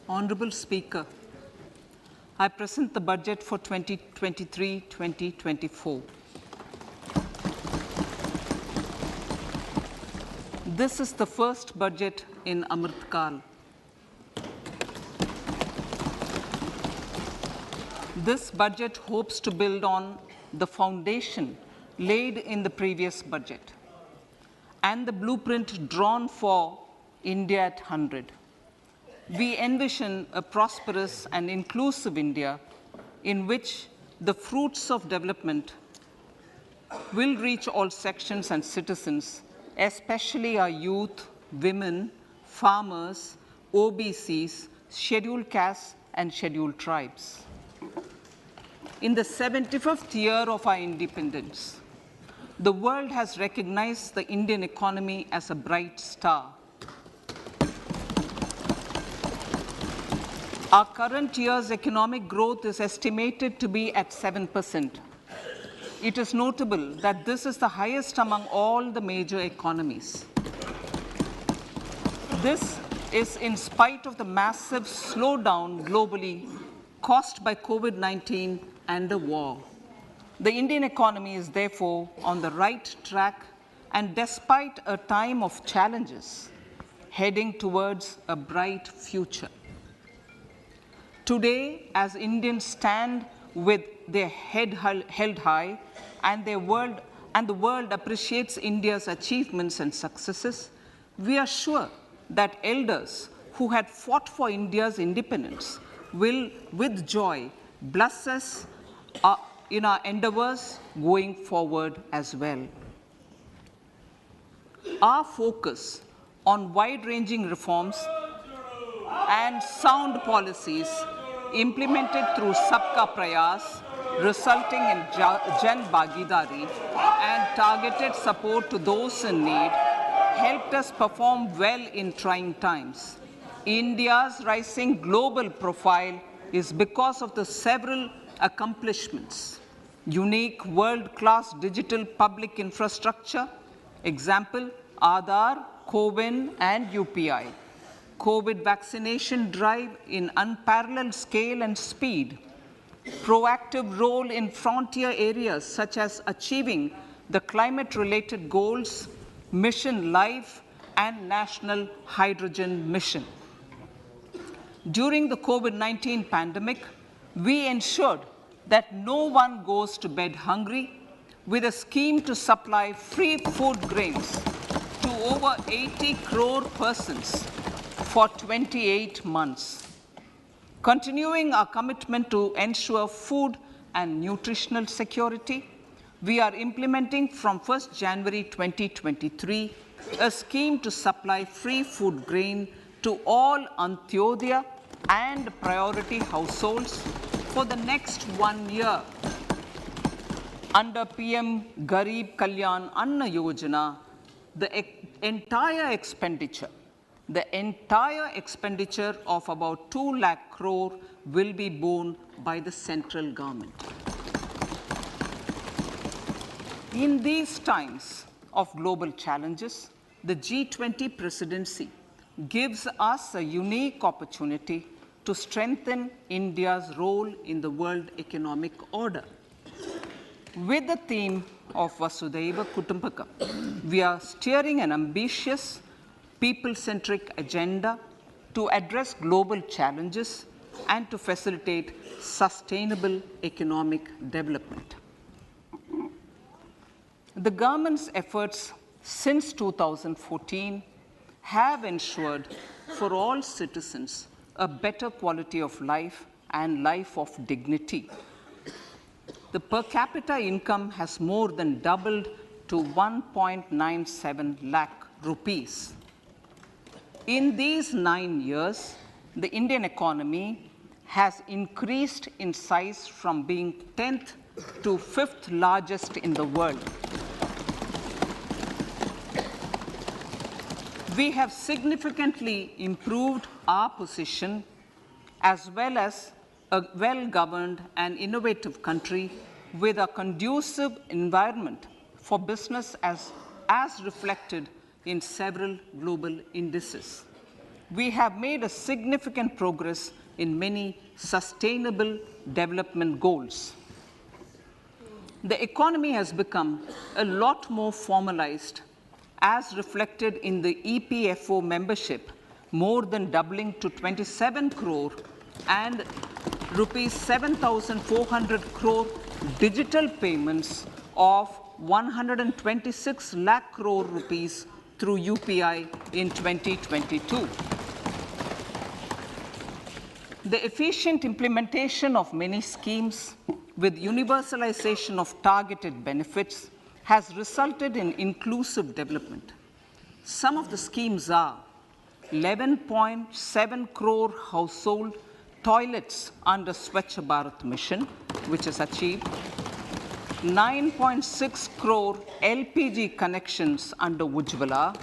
Honourable Speaker, I present the budget for 2023-2024. This is the first budget in Amrit Kal. This budget hopes to build on the foundation laid in the previous budget and the blueprint drawn for India at 100. We envision a prosperous and inclusive India in which the fruits of development will reach all sections and citizens, especially our youth, women, farmers, OBCs, scheduled castes, and scheduled tribes. In the 75th year of our independence, the world has recognized the Indian economy as a bright star. Our current year's economic growth is estimated to be at 7%. It is notable that this is the highest among all the major economies. This is in spite of the massive slowdown globally caused by COVID-19 and the war. The Indian economy is therefore on the right track and despite a time of challenges, heading towards a bright future. Today, as Indians stand with their head held high and the world appreciates India's achievements and successes, we are sure that elders who had fought for India's independence will, with joy, bless us in our endeavors going forward as well. Our focus on wide-ranging reforms and sound policies implemented through Sabka Prayas, resulting in Jan Bhagidari and targeted support to those in need, helped us perform well in trying times. India's rising global profile is because of the several accomplishments. Unique world-class digital public infrastructure, example, Aadhaar, CoWIN, and UPI. COVID vaccination drive in unparalleled scale and speed. Proactive role in frontier areas such as achieving the climate-related goals, Mission Life, and National Hydrogen Mission. During the COVID-19 pandemic, we ensured that no one goes to bed hungry with a scheme to supply free food grains to over 80 crore persons for 28 months. Continuing our commitment to ensure food and nutritional security, we are implementing from 1st January 2023 a scheme to supply free food grain to all Antyodaya and priority households for the next 1 year. Under PM Garib Kalyan Anna Yojana, the entire expenditure of about 2 lakh crore will be borne by the central government. In these times of global challenges, the G20 presidency gives us a unique opportunity to strengthen India's role in the world economic order. With the theme of Vasudhaiva Kutumbakam, we are steering an ambitious, people-centric agenda to address global challenges and to facilitate sustainable economic development. The government's efforts since 2014 have ensured for all citizens a better quality of life and life of dignity. The per capita income has more than doubled to 1.97 lakh rupees. In these 9 years, the Indian economy has increased in size from being 10th to 5th largest in the world. We have significantly improved our position as well as a well-governed and innovative country with a conducive environment for business as reflected in several global indices. we have made a significant progress in many sustainable development goals. The economy has become a lot more formalized, as reflected in the EPFO membership, more than doubling to 27 crore, and rupees 7,400 crore digital payments of 126 lakh crore rupees through UPI in 2022. The efficient implementation of many schemes with universalization of targeted benefits has resulted in inclusive development. Some of the schemes are 11.7 crore household toilets under Swachh Bharat mission, which is achieved, 9.6 crore LPG connections under Ujjwala,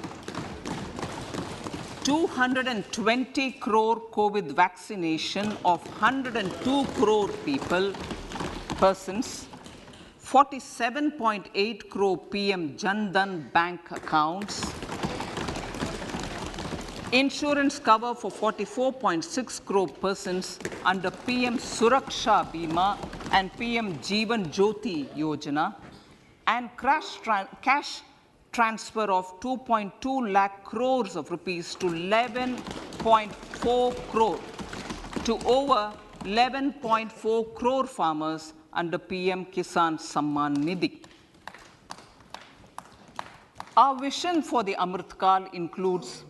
220 crore COVID vaccination of 102 crore persons, 47.8 crore PM Jan Dhan bank accounts, insurance cover for 44.6 crore persons under PM Suraksha Bima and PM Jeevan Jyoti Yojana, and cash transfer of 2.2 lakh crores of rupees to 11.4 crore to over 11.4 crore farmers under PM Kisan Samman Nidhi. Our vision for the Amrit Kal includes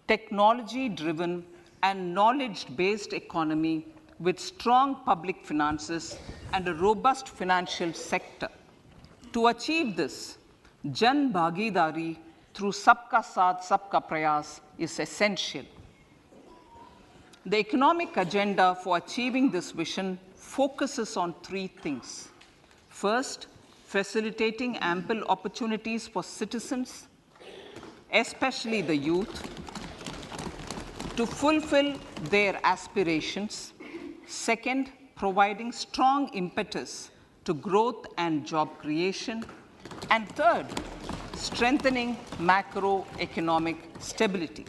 technology-driven and knowledge-based economy with strong public finances and a robust financial sector. To achieve this, Jan Bhagidari through Sabka Saath, Sabka Prayas is essential. The economic agenda for achieving this vision focuses on three things. First, facilitating ample opportunities for citizens, especially the youth, to fulfill their aspirations. Second, providing strong impetus to growth and job creation. And third, strengthening macroeconomic stability.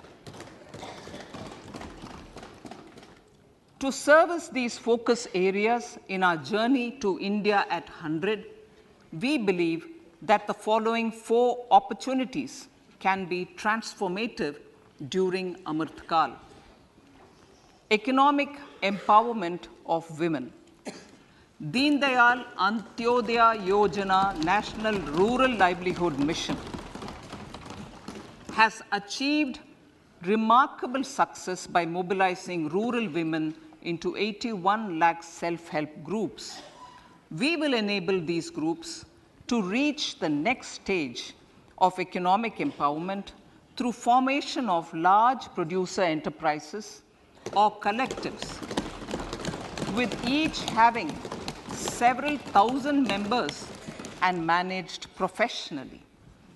To service these focus areas in our journey to India at 100, we believe that the following 4 opportunities can be transformative during Amrit Kal. Economic empowerment of women. Deen Dayal Antyodaya Yojana National Rural Livelihood Mission has achieved remarkable success by mobilizing rural women into 81 lakh self-help groups. We will enable these groups to reach the next stage of economic empowerment through formation of large producer enterprises or collectives, with each having several thousand members and managed professionally.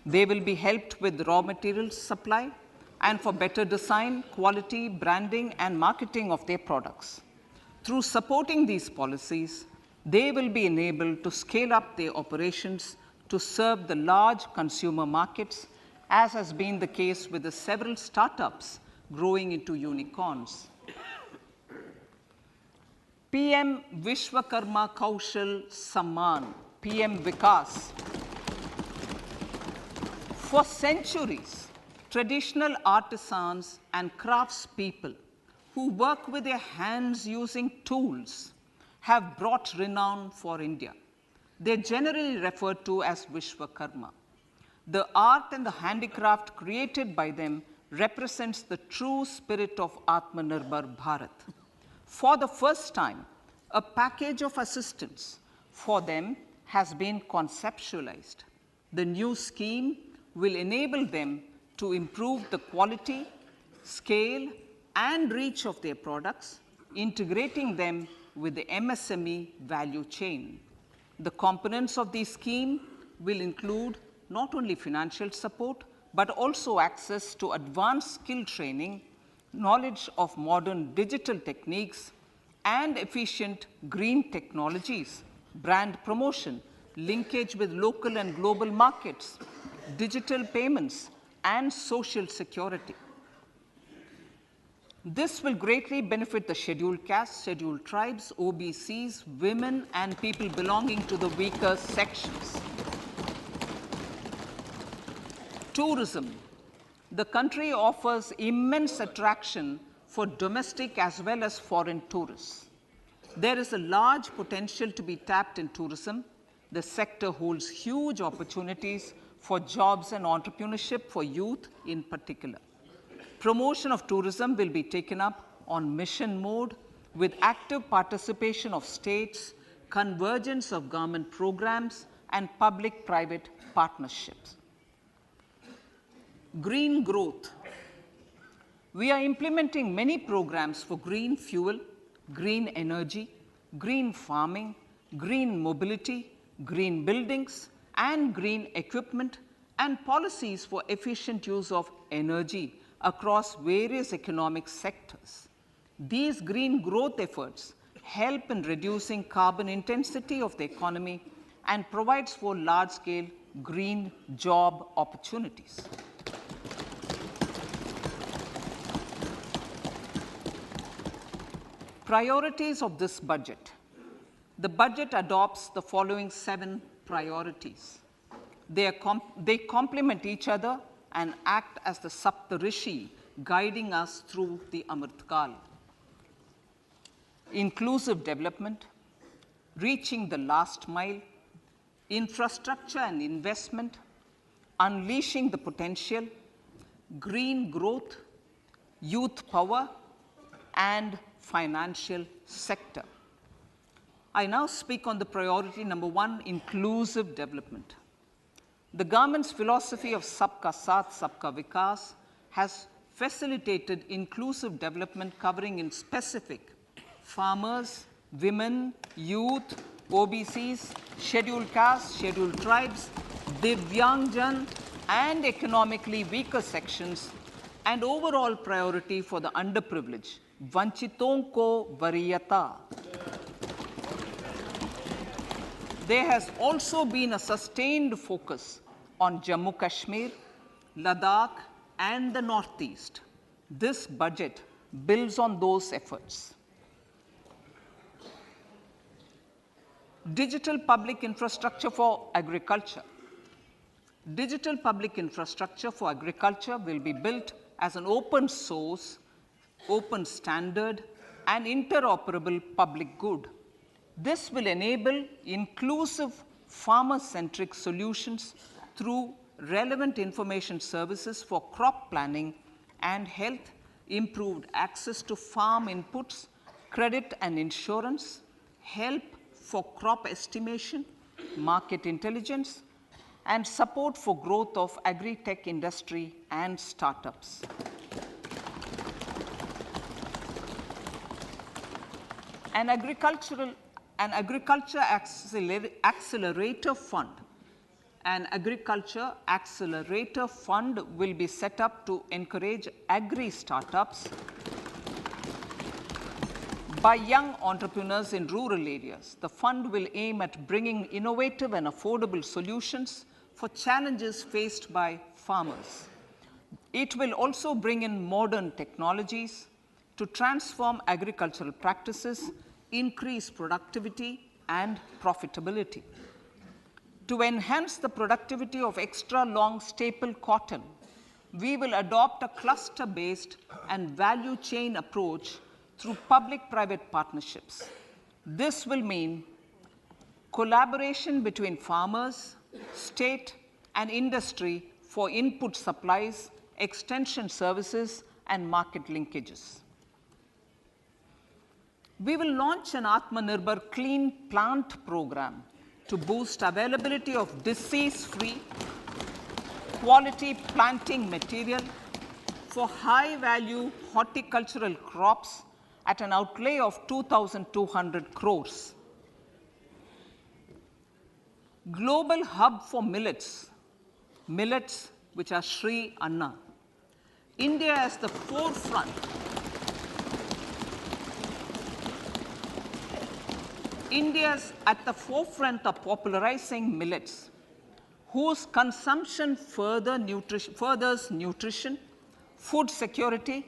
They will be helped with raw materials supply and for better design, quality, branding, and marketing of their products. Through supporting these policies, they will be enabled to scale up their operations to serve the large consumer markets, as has been the case with the several startups growing into unicorns. PM Vishwakarma Kaushal Samman, PM Vikas. For centuries, traditional artisans and craftspeople who work with their hands using tools have brought renown for India. They're generally referred to as Vishwakarma. The art and the handicraft created by them represents the true spirit of Atmanirbhar Bharat. For the first time, a package of assistance for them has been conceptualized. The new scheme will enable them to improve the quality, scale, and reach of their products, integrating them with the MSME value chain. The components of the scheme will include not only financial support, but also access to advanced skill training, knowledge of modern digital techniques, and efficient green technologies, brand promotion, linkage with local and global markets, digital payments, and social security. This will greatly benefit the scheduled castes, scheduled tribes, OBCs, women, and people belonging to the weaker sections. Tourism. The country offers immense attraction for domestic as well as foreign tourists. There is a large potential to be tapped in tourism. The sector holds huge opportunities for jobs and entrepreneurship for youth in particular. Promotion of tourism will be taken up on mission mode with active participation of states, convergence of government programs, and public-private partnerships. Green growth. We are implementing many programs for green fuel, green energy, green farming, green mobility, green buildings, and green equipment, and policies for efficient use of energy across various economic sectors. These green growth efforts help in reducing carbon intensity of the economy and provides for large-scale green job opportunities. Priorities of this budget. The budget adopts the following 7 priorities. They complement each other and act as the Saptarishi guiding us through the Amritkal. Inclusive development, reaching the last mile, infrastructure and investment, unleashing the potential, green growth, youth power, and financial sector. I now speak on the priority number 1, inclusive development. The government's philosophy of Sabka Saath, Sabka Vikas has facilitated inclusive development covering in specific farmers, women, youth, OBCs, scheduled castes, scheduled tribes, Divyangjan, and economically weaker sections, and overall priority for the underprivileged, Vanchiton ko Variyata. There has also been a sustained focus on Jammu Kashmir, Ladakh, and the Northeast. This budget builds on those efforts. Digital public infrastructure for agriculture. Digital public infrastructure for agriculture will be built as an open source, open standard, and interoperable public good. This will enable inclusive farmer-centric solutions through relevant information services for crop planning and health, improved access to farm inputs, credit and insurance, help for crop estimation, market intelligence, and support for growth of agri-tech industry and startups. An agriculture accelerator fund. An agriculture accelerator fund will be set up to encourage agri-startups by young entrepreneurs in rural areas. The fund will aim at bringing innovative and affordable solutions for challenges faced by farmers. It will also bring in modern technologies to transform agricultural practices, increase productivity and profitability. To enhance the productivity of extra long staple cotton, we will adopt a cluster-based and value chain approach through public-private partnerships. This will mean collaboration between farmers, state, and industry for input supplies, extension services, and market linkages. We will launch an Atmanirbhar Clean Plant program to boost availability of disease-free, quality planting material for high-value horticultural crops at an outlay of 2,200 crores. Global hub for millets, which are Sri Anna. India is the forefront. India is at the forefront of popularizing millets, whose consumption furthers nutrition, food security,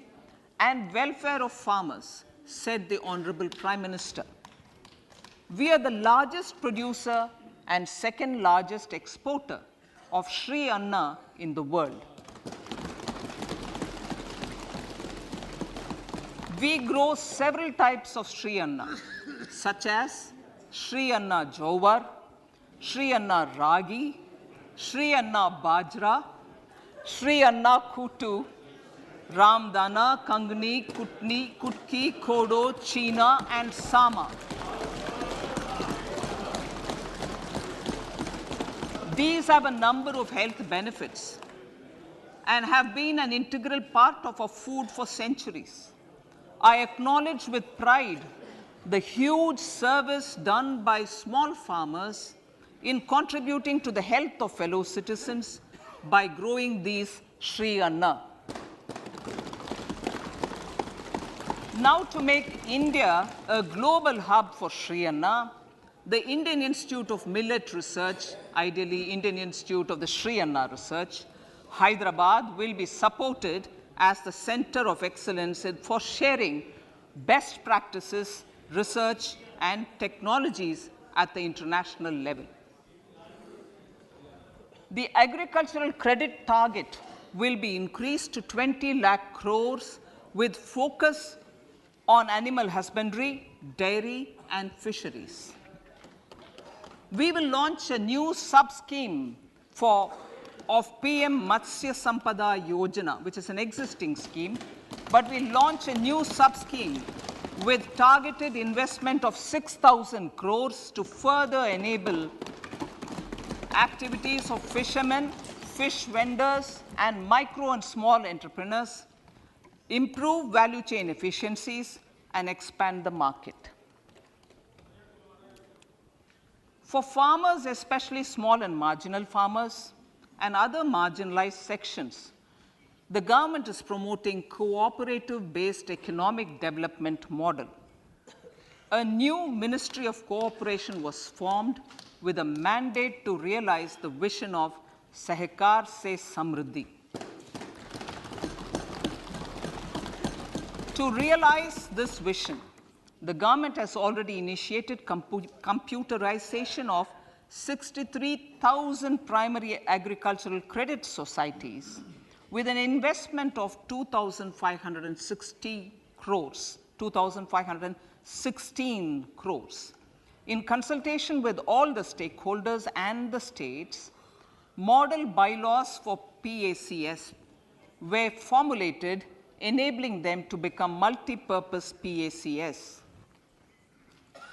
and welfare of farmers, said the Honorable Prime Minister. We are the largest producer and second largest exporter of Sri Anna in the world. We grow several types of Sri Anna, such as Sri Anna Jowar, Sri Anna Ragi, Sri Anna Bajra, Sri Anna Kutu, Ramdana, Kangni, Kutni, Kutki, Kodo, China, and Sama. These have a number of health benefits and have been an integral part of our food for centuries. I acknowledge with pride the huge service done by small farmers in contributing to the health of fellow citizens by growing these Sri Anna. Now, to make India a global hub for Sri Anna, the Indian Institute of Millet Research, ideally Indian Institute of the Sri Anna Research, Hyderabad, will be supported as the center of excellence for sharing best practices, research, and technologies at the international level. The agricultural credit target will be increased to 20 lakh crores with focus on animal husbandry, dairy, and fisheries. We will launch a new sub-scheme of PM Matsya Sampada Yojana, which is an existing scheme, but we'll launch a new sub-scheme with targeted investment of 6,000 crores to further enable activities of fishermen, fish vendors, and micro and small entrepreneurs, improve value chain efficiencies, and expand the market. For farmers, especially small and marginal farmers and other marginalized sections, the government is promoting cooperative-based economic development model. A new Ministry of Cooperation was formed with a mandate to realize the vision of Sahkar Se Samriddhi. To realize this vision, the government has already initiated computerization of 63,000 primary agricultural credit societies with an investment of 2,516 crores. In consultation with all the stakeholders and the states, model bylaws for PACS were formulated, enabling them to become multi-purpose PACS.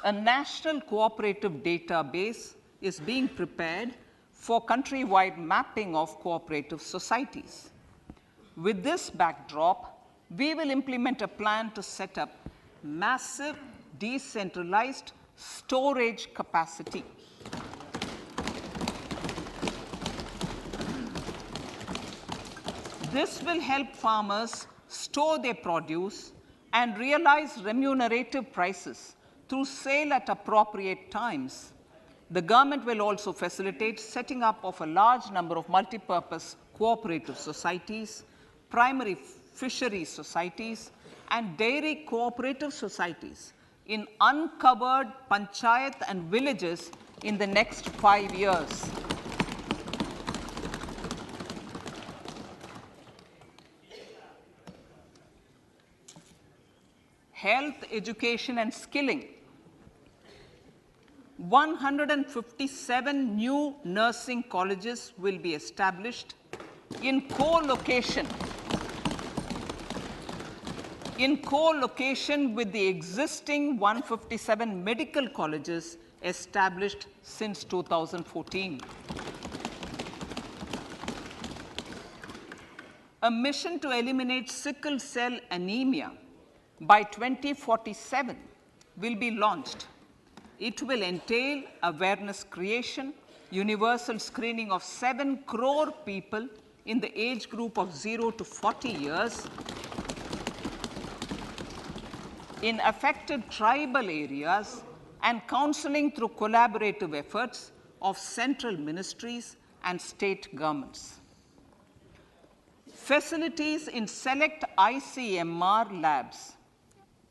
A national cooperative database is being prepared for countrywide mapping of cooperative societies. With this backdrop, we will implement a plan to set up massive decentralized storage capacity. This will help farmers store their produce and realize remunerative prices through sale at appropriate times. The government will also facilitate setting up of a large number of multi-purpose cooperative societies, primary fisheries societies, and dairy cooperative societies in uncovered panchayat and villages in the next 5 years. Health, education, and skilling. 157 new nursing colleges will be established in co-location with the existing 157 medical colleges established since 2014. A mission to eliminate sickle cell anemia by 2047 will be launched. It will entail awareness creation, universal screening of 7 crore people in the age group of 0 to 40 years in affected tribal areas, and counseling through collaborative efforts of central ministries and state governments. Facilities in select ICMR labs,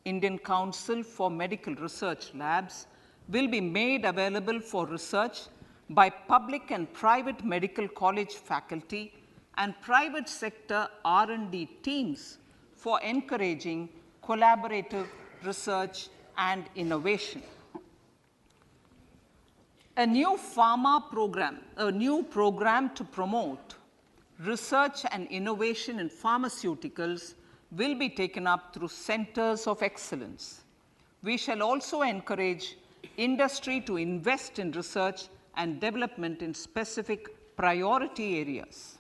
Indian Council for Medical Research labs, will be made available for research by public and private medical college faculty and private sector R&D teams for encouraging collaborative research and innovation. A new program to promote research and innovation in pharmaceuticals will be taken up through centers of excellence. We shall also encourage industry to invest in research and development in specific priority areas.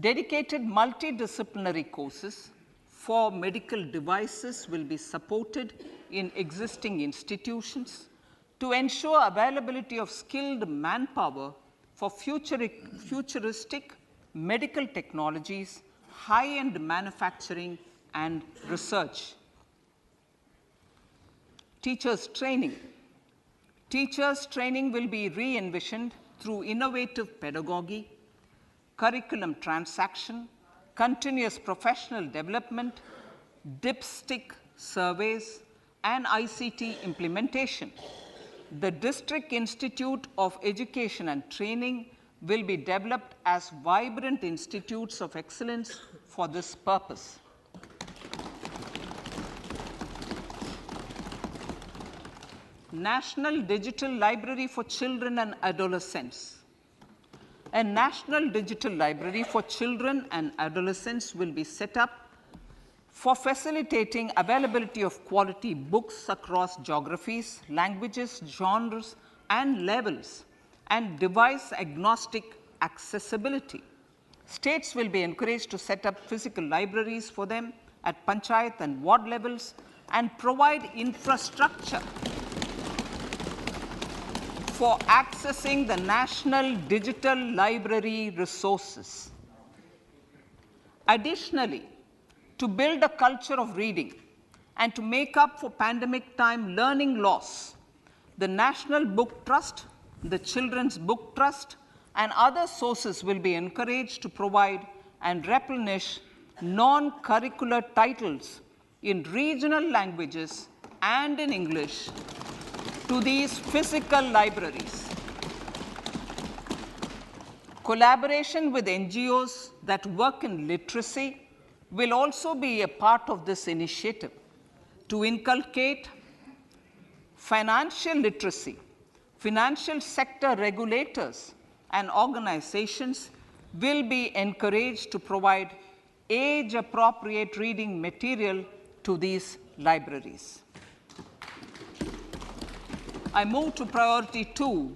Dedicated multidisciplinary courses for medical devices will be supported in existing institutions to ensure availability of skilled manpower for futuristic medical technologies, high-end manufacturing, and research. Teachers' training. Teachers' training will be re-envisioned through innovative pedagogy, curriculum transaction, continuous professional development, dipstick surveys, and ICT implementation. The District Institute of Education and Training will be developed as vibrant institutes of excellence for this purpose. National Digital Library for Children and Adolescents. A National Digital Library for Children and Adolescents will be set up for facilitating availability of quality books across geographies, languages, genres, and levels, and device-agnostic accessibility. States will be encouraged to set up physical libraries for them at panchayat and ward levels and provide infrastructure for accessing the national digital library resources. Additionally, to build a culture of reading and to make up for pandemic time learning loss, the National Book Trust, the Children's Book Trust, and other sources will be encouraged to provide and replenish non-curricular titles in regional languages and in English to these physical libraries. Collaboration with NGOs that work in literacy will also be a part of this initiative. To inculcate financial literacy, financial sector regulators and organizations will be encouraged to provide age-appropriate reading material to these libraries. I move to priority 2,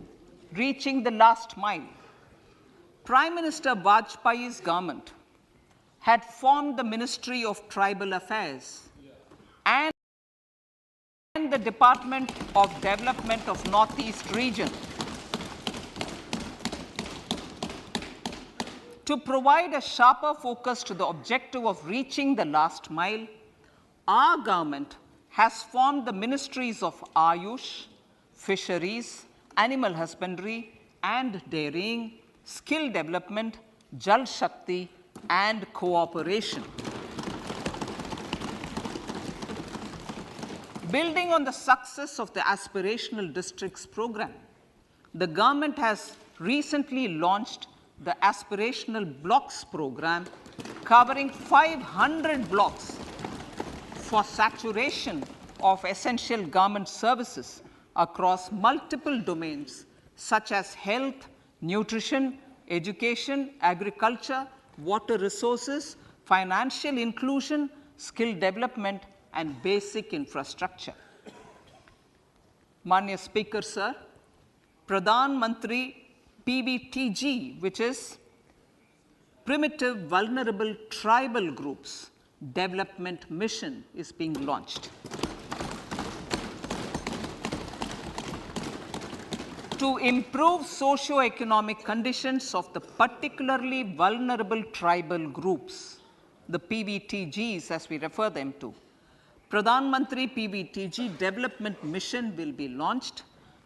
reaching the last mile. Prime Minister Vajpayee's government had formed the Ministry of Tribal Affairs and the Department of Development of Northeast Region to provide a sharper focus to the objective of reaching the last mile. Our government has formed the Ministries of Ayush, Fisheries, Animal Husbandry and Dairying, Skill Development, Jal Shakti, and Cooperation. Building on the success of the Aspirational Districts program, the government has recently launched the Aspirational Blocks program, covering 500 blocks for saturation of essential government services across multiple domains such as health, nutrition, education, agriculture, water resources, financial inclusion, skill development, and basic infrastructure. Manya Speaker, Sir, Pradhan Mantri PBTG, which is Primitive Vulnerable Tribal Groups Development Mission, is being launched. To improve socio-economic conditions of the particularly vulnerable tribal groups, the PVTGs as we refer them to, Pradhan Mantri PVTG Development Mission will be launched.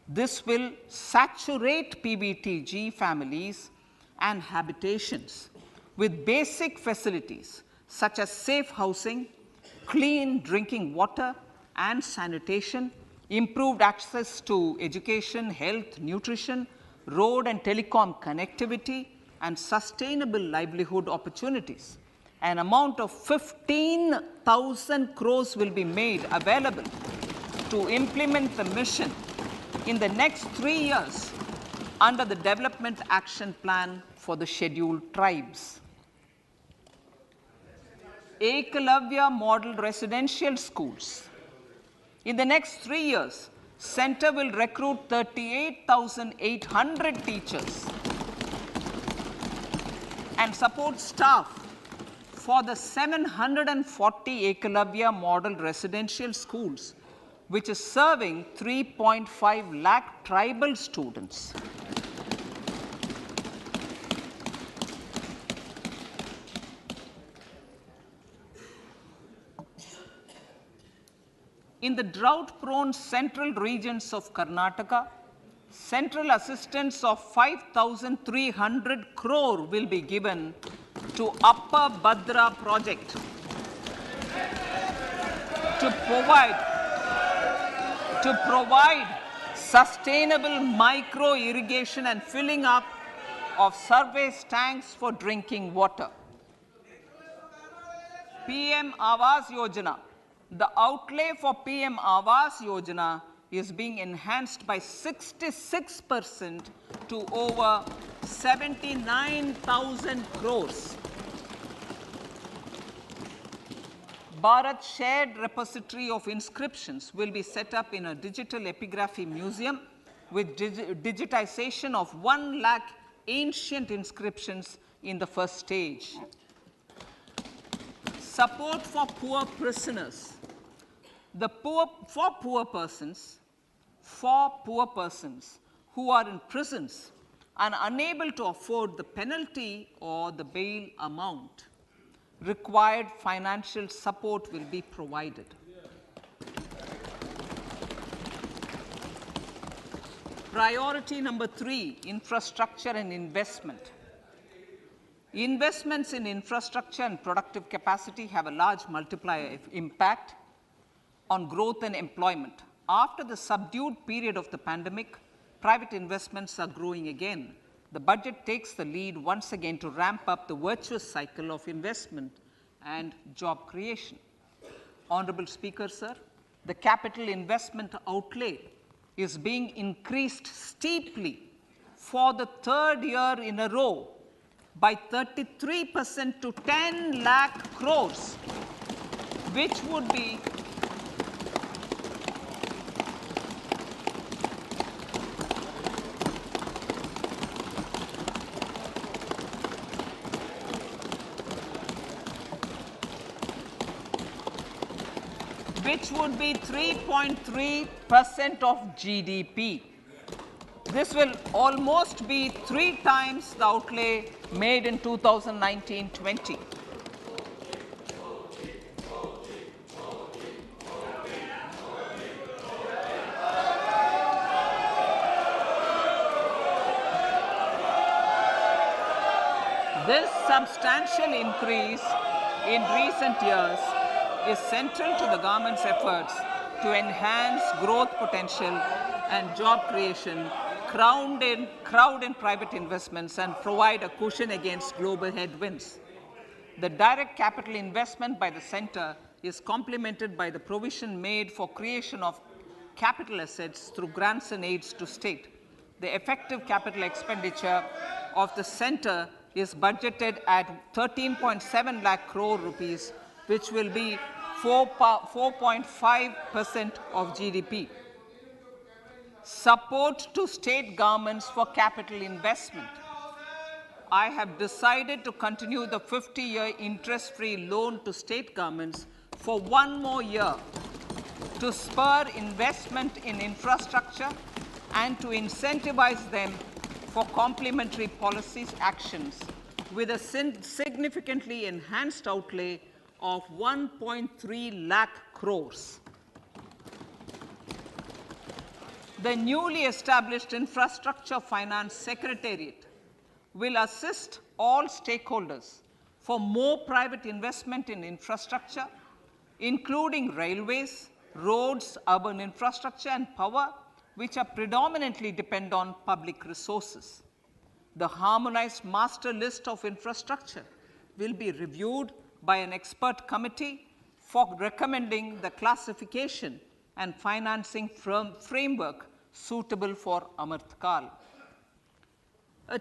This will saturate PVTG families and habitations with basic facilities such as safe housing, clean drinking water and sanitation, improved access to education, health, nutrition, road and telecom connectivity, and sustainable livelihood opportunities. An amount of 15,000 crores will be made available to implement the mission in the next 3 years under the Development Action Plan for the Scheduled Tribes. Ekalavya Model Residential Schools. In the next 3 years, Center will recruit 38,800 teachers and support staff for the 740 Ekalavya Model Residential Schools, which is serving 3.5 lakh tribal students. In the drought-prone central regions of Karnataka, central assistance of 5,300 crore will be given to Upper Bhadra project to provide sustainable micro-irrigation and filling up of surface tanks for drinking water. PM Awas Yojana. The outlay for PM Awas Yojana is being enhanced by 66% to over 79,000 crores. Bharat Shared Repository of Inscriptions will be set up in a digital epigraphy museum with digitization of 1 lakh ancient inscriptions in the first stage. Support for poor prisoners. For poor persons who are in prisons and unable to afford the penalty or the bail amount, required financial support will be provided. Priority number 3, infrastructure and investment. Investments in infrastructure and productive capacity have a large multiplier impact on growth and employment. After the subdued period of the pandemic, private investments are growing again. The budget takes the lead once again to ramp up the virtuous cycle of investment and job creation. Honorable Speaker, sir, the capital investment outlay is being increased steeply for the 3rd year in a row by 33% to 10 lakh crores, which would be which would be 3.3% of GDP. This will almost be 3 times the outlay made in 2019-20. This substantial increase in recent years is central to the government's efforts to enhance growth potential and job creation, crowd in private investments, and provide a cushion against global headwinds. The direct capital investment by the center is complemented by the provision made for creation of capital assets through grants and aids to state. The effective capital expenditure of the center is budgeted at 13.7 lakh crore rupees, which will be 4.5% of GDP. Support to state governments for capital investment. I have decided to continue the 50-year interest-free loan to state governments for 1 more year to spur investment in infrastructure and to incentivize them for complementary policies actions with a significantly enhanced outlay of 1.3 lakh crores. The newly established Infrastructure Finance Secretariat will assist all stakeholders for more private investment in infrastructure, including railways, roads, urban infrastructure, and power, which are predominantly depend on public resources. The harmonized master list of infrastructure will be reviewed by an expert committee for recommending the classification and financing framework suitable for Amrit Kal. A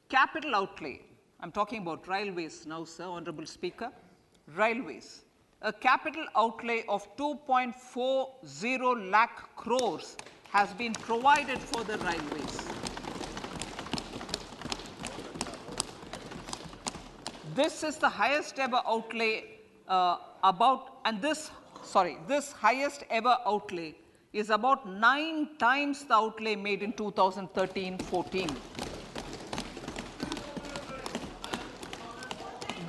capital outlay, I'm talking about railways now, sir, Honorable Speaker, railways. A capital outlay of 2.40 lakh crores has been provided for the railways. This is the highest ever outlay this highest ever outlay is about 9 times the outlay made in 2013-14.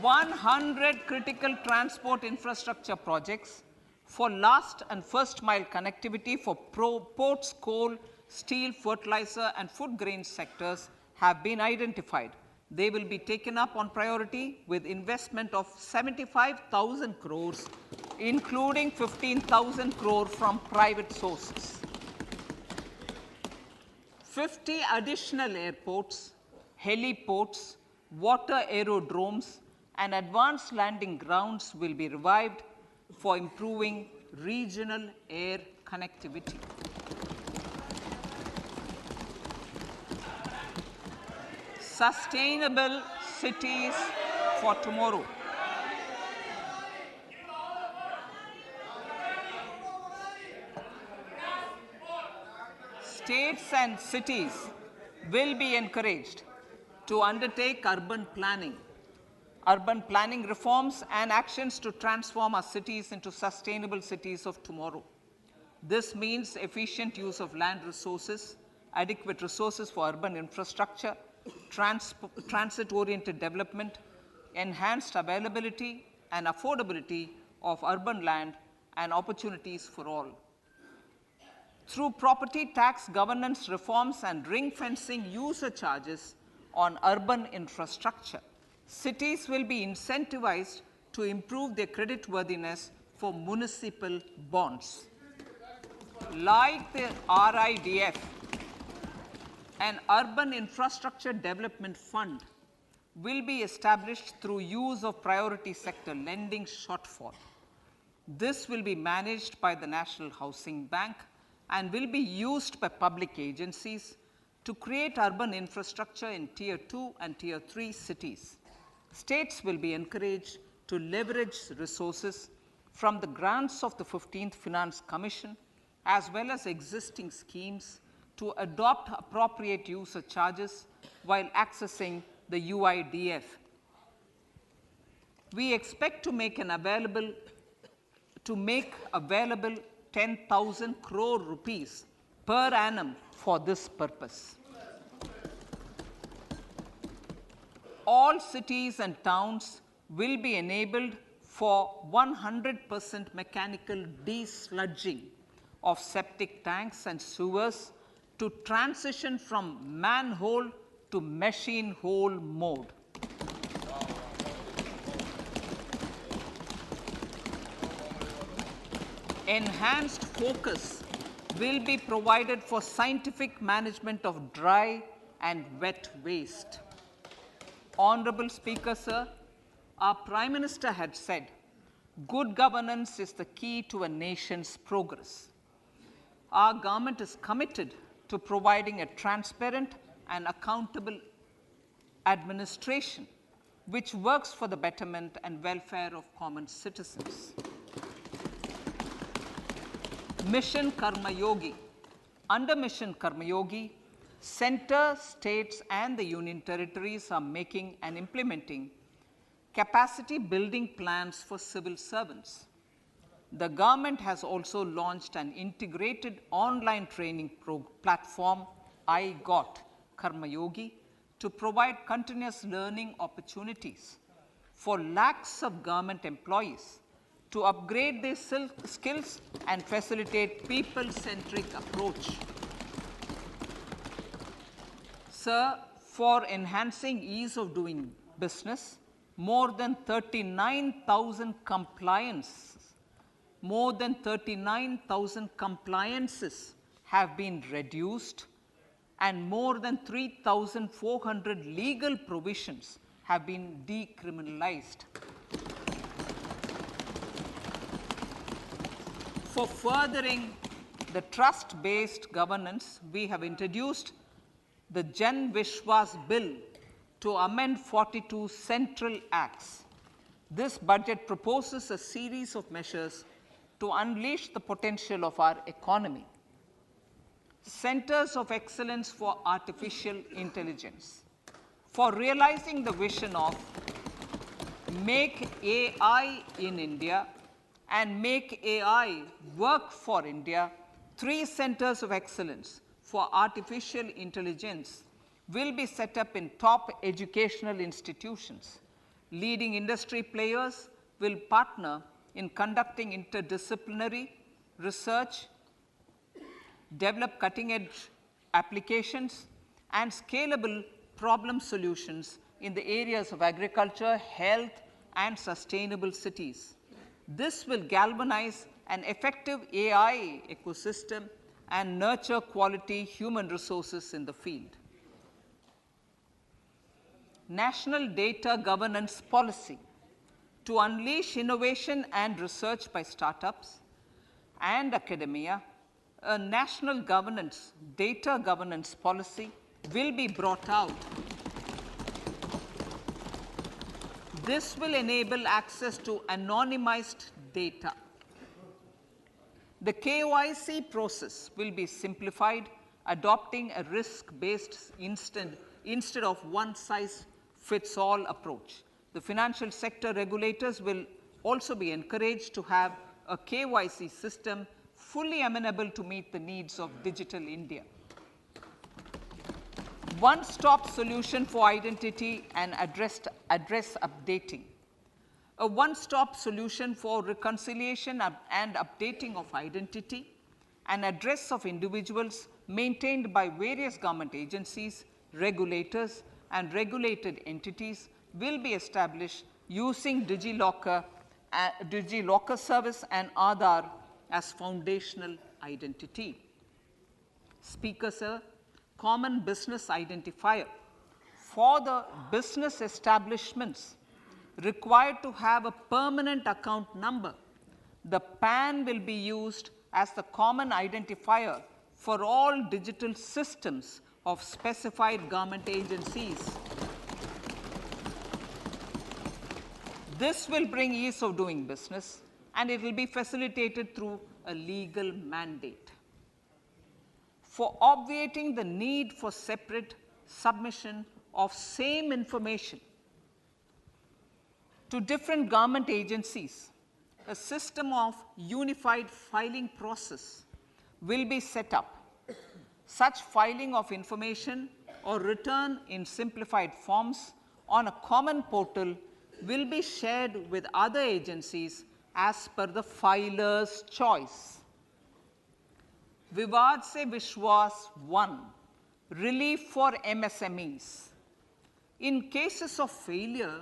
100 critical transport infrastructure projects for last and first mile connectivity for ports, coal, steel, fertilizer, and food grain sectors have been identified. They will be taken up on priority with investment of 75,000 crores, including 15,000 crore from private sources. 50 additional airports, heliports, water aerodromes, and advanced landing grounds will be revived for improving regional air connectivity. Sustainable cities for tomorrow. States and cities will be encouraged to undertake urban planning reforms and actions to transform our cities into sustainable cities of tomorrow. This means efficient use of land resources, adequate resources for urban infrastructure, transit-oriented development, enhanced availability and affordability of urban land, and opportunities for all. Through property tax governance reforms and ring-fencing user charges on urban infrastructure, cities will be incentivized to improve their creditworthiness for municipal bonds. Like the RIDF, an Urban Infrastructure Development Fund will be established through use of priority sector lending shortfall. This will be managed by the National Housing Bank and will be used by public agencies to create urban infrastructure in Tier 2 and Tier 3 cities. States will be encouraged to leverage resources from the grants of the 15th Finance Commission as well as existing schemes to adopt appropriate user charges while accessing the UIDF. We expect to make available 10,000 crore rupees per annum for this purpose. All cities and towns will be enabled for 100% mechanical desludging of septic tanks and sewers to transition from manhole to machine hole mode. Enhanced focus will be provided for scientific management of dry and wet waste. Honorable Speaker, sir, our Prime Minister had said, good governance is the key to a nation's progress. Our government is committed to providing a transparent and accountable administration which works for the betterment and welfare of common citizens. Mission Karma Yogi. Under Mission Karma Yogi, center, states, and the union territories are making and implementing capacity building plans for civil servants. The government has also launched an integrated online training platform, I Got Karma Yogi, to provide continuous learning opportunities for lakhs of government employees to upgrade their skills and facilitate people-centric approach. Sir, for enhancing ease of doing business, more than 39,000 compliances have been reduced, and more than 3,400 legal provisions have been decriminalized. For furthering the trust-based governance, we have introduced the Jan Vishwas Bill to amend 42 central acts. This budget proposes a series of measures to unleash the potential of our economy. Centers of Excellence for Artificial Intelligence. For realizing the vision of Make AI in India and Make AI Work for India, 3 centers of excellence for artificial intelligence will be set up in top educational institutions. Leading industry players will partner in conducting interdisciplinary research, develop cutting-edge applications, and scalable problem solutions in the areas of agriculture, health, and sustainable cities. This will galvanize an effective AI ecosystem and nurture quality human resources in the field. National Data Governance Policy. To unleash innovation and research by startups and academia, a national data governance policy will be brought out. This will enable access to anonymized data. The KYC process will be simplified, adopting a risk-based instead of one-size-fits-all approach. The financial sector regulators will also be encouraged to have a KYC system fully amenable to meet the needs of digital India. One-stop solution for identity and address updating. A one-stop solution for reconciliation and updating of identity and address of individuals maintained by various government agencies, regulators, and regulated entities will be established using DigiLocker service and Aadhaar as foundational identity. Speaker, sir, common business identifier. For the business establishments required to have a permanent account number, the PAN will be used as the common identifier for all digital systems of specified government agencies. This will bring ease of doing business, and it will be facilitated through a legal mandate. For obviating the need for separate submission of same information to different government agencies, a system of unified filing process will be set up. Such filing of information or return in simplified forms on a common portal will be shared with other agencies as per the filer's choice. Vivad Se Vishwas 1, relief for MSMEs. In cases of failure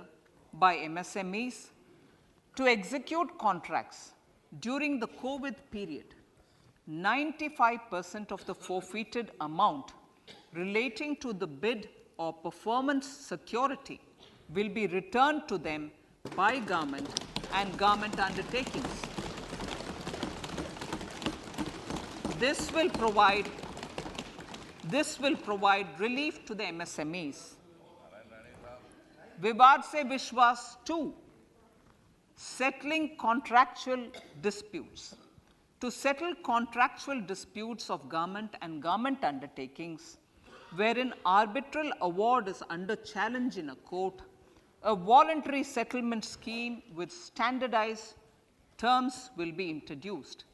by MSMEs to execute contracts during the COVID period, 95% of the forfeited amount relating to the bid or performance security will be returned to them by government and government undertakings. This will provide relief to the MSMEs. Vivad Se Vishwas 2, settling contractual disputes. To settle contractual disputes of government and government undertakings, wherein arbitral award is under challenge in a court, a voluntary settlement scheme with standardized terms will be introduced.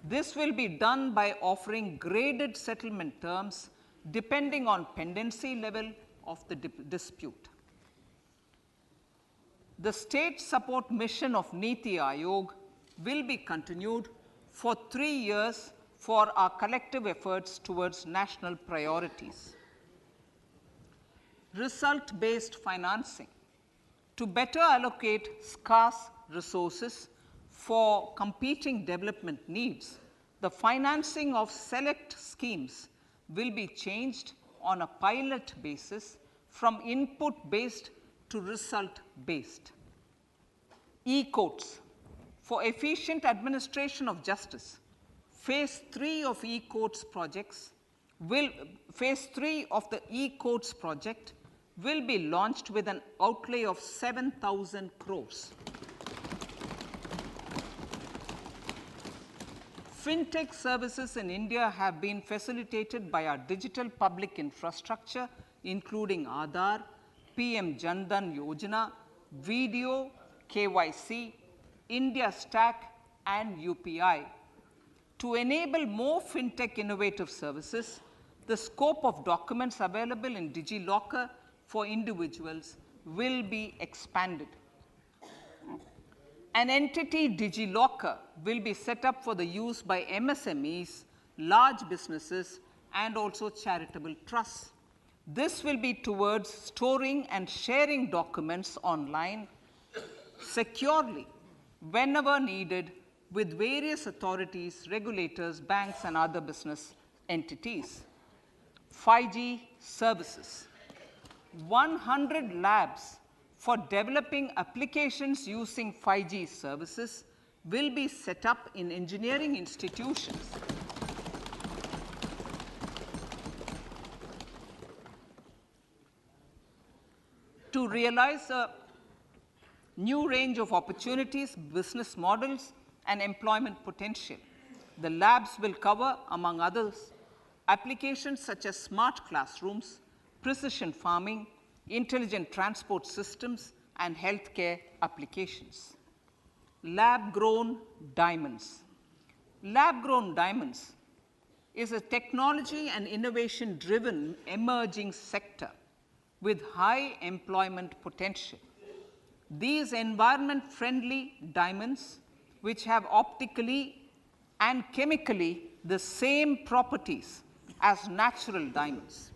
This will be done by offering graded settlement terms depending on pendency level of the dispute. The state support mission of Niti Aayog will be continued for 3 years for our collective efforts towards national priorities. Result-based financing. to better allocate scarce resources for competing development needs, the financing of select schemes will be changed on a pilot basis from input-based to result-based. E-courts. For efficient administration of justice, Phase 3 of e-courts projects Phase 3 of the e-courts project will be launched with an outlay of 7,000 crores. Fintech services in India have been facilitated by our digital public infrastructure, including Aadhaar, PM Jan Dhan Yojana, Video, KYC, India Stack, and UPI. To enable more fintech innovative services, the scope of documents available in DigiLocker for individuals will be expanded. An entity, DigiLocker, will be set up for the use by MSMEs, large businesses, and also charitable trusts. This will be towards storing and sharing documents online securely whenever needed with various authorities, regulators, banks, and other business entities. 5G services. 100 labs for developing applications using 5G services will be set up in engineering institutions. To realize a new range of opportunities, business models, and employment potential, the labs will cover, among others, applications such as smart classrooms, precision farming, intelligent transport systems, and healthcare applications. Lab-grown diamonds. Lab-grown diamonds is a technology and innovation-driven emerging sector with high employment potential. These environment-friendly diamonds, which have optically and chemically the same properties as natural diamonds.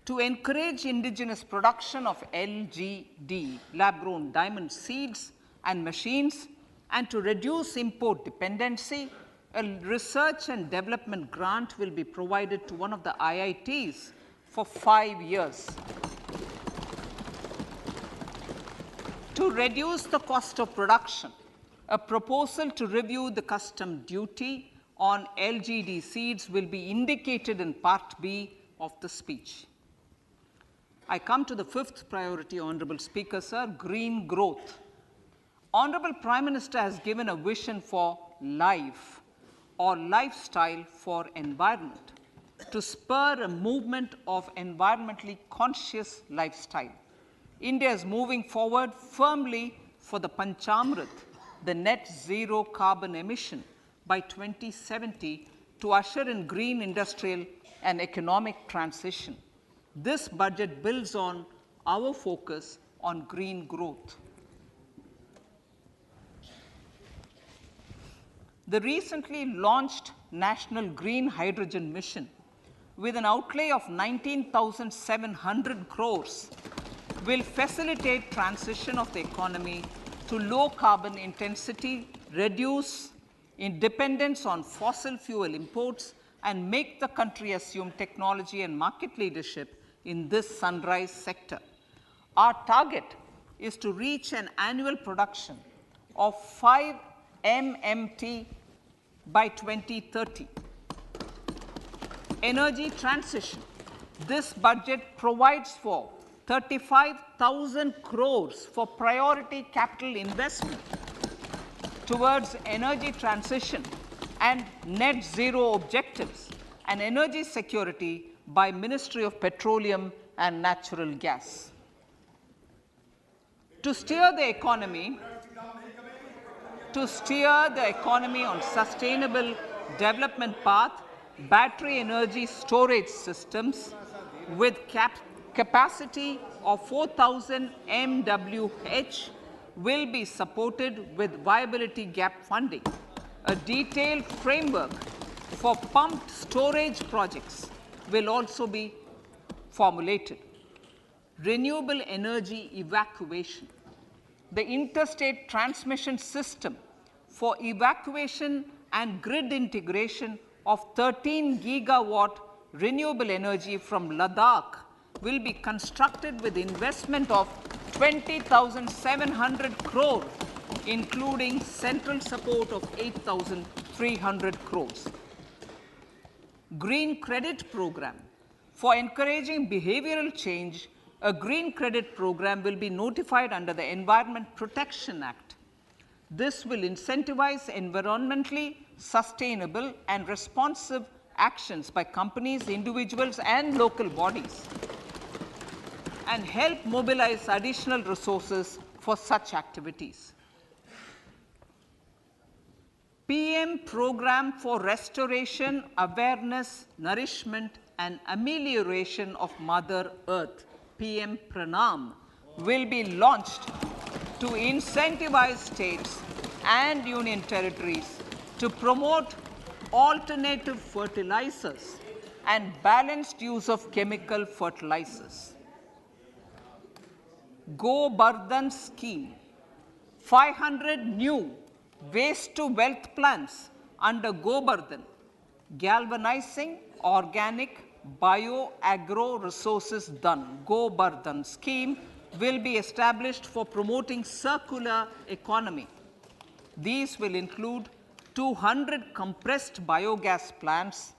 To encourage indigenous production of LGD, lab-grown diamond seeds and machines, and to reduce import dependency, a research and development grant will be provided to one of the IITs for 5 years. To reduce the cost of production, a proposal to review the custom duty on LGD seeds will be indicated in Part B of the speech. I come to the fifth priority, Honorable Speaker, sir, green growth. Honorable Prime Minister has given a vision for life or lifestyle for environment to spur a movement of environmentally conscious lifestyle. India is moving forward firmly for the Panchamrit, the net zero carbon emission by 2070 to usher in green industrial and economic transition. This budget builds on our focus on green growth. The recently launched National Green Hydrogen Mission, with an outlay of 19,700 crores, will facilitate transition of the economy to low carbon intensity, reduce dependence on fossil fuel imports, and make the country assume technology and market leadership in this sunrise sector. Our target is to reach an annual production of 5 MMT by 2030. Energy transition. This budget provides for 35,000 crores for priority capital investment towards energy transition and net zero objectives and energy security by Ministry of Petroleum and Natural Gas. To steer the economy on sustainable development path, battery energy storage systems with capacity of 4,000 MWH will be supported with viability gap funding. A detailed framework for pumped storage projects will also be formulated. Renewable energy evacuation. the interstate transmission system for evacuation and grid integration of 13 gigawatt renewable energy from Ladakh will be constructed with investment of 20,700 crore, including central support of 8,300 crores. Green Credit Program. For encouraging behavioral change, a green credit program will be notified under the Environment Protection Act. This will incentivize environmentally sustainable and responsive actions by companies, individuals, and local bodies, and help mobilize additional resources for such activities. PM Program for Restoration, Awareness, Nourishment, and Amelioration of Mother Earth, PM Pranam, will be launched to incentivize states and union territories to promote alternative fertilizers and balanced use of chemical fertilizers. Go Bardhan Scheme. 500 new waste to wealth plants under Go Bardhan, galvanizing organic bio-agro resources done. Go Bardhan scheme will be established for promoting circular economy. These will include 200 compressed biogas plants,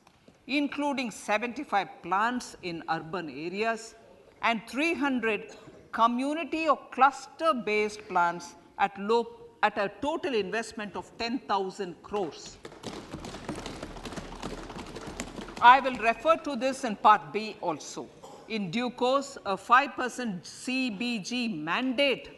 including 75 plants in urban areas, and 300 community or cluster-based plants at a total investment of 10,000 crores. I will refer to this in Part B also. In due course, a 5% CBG mandate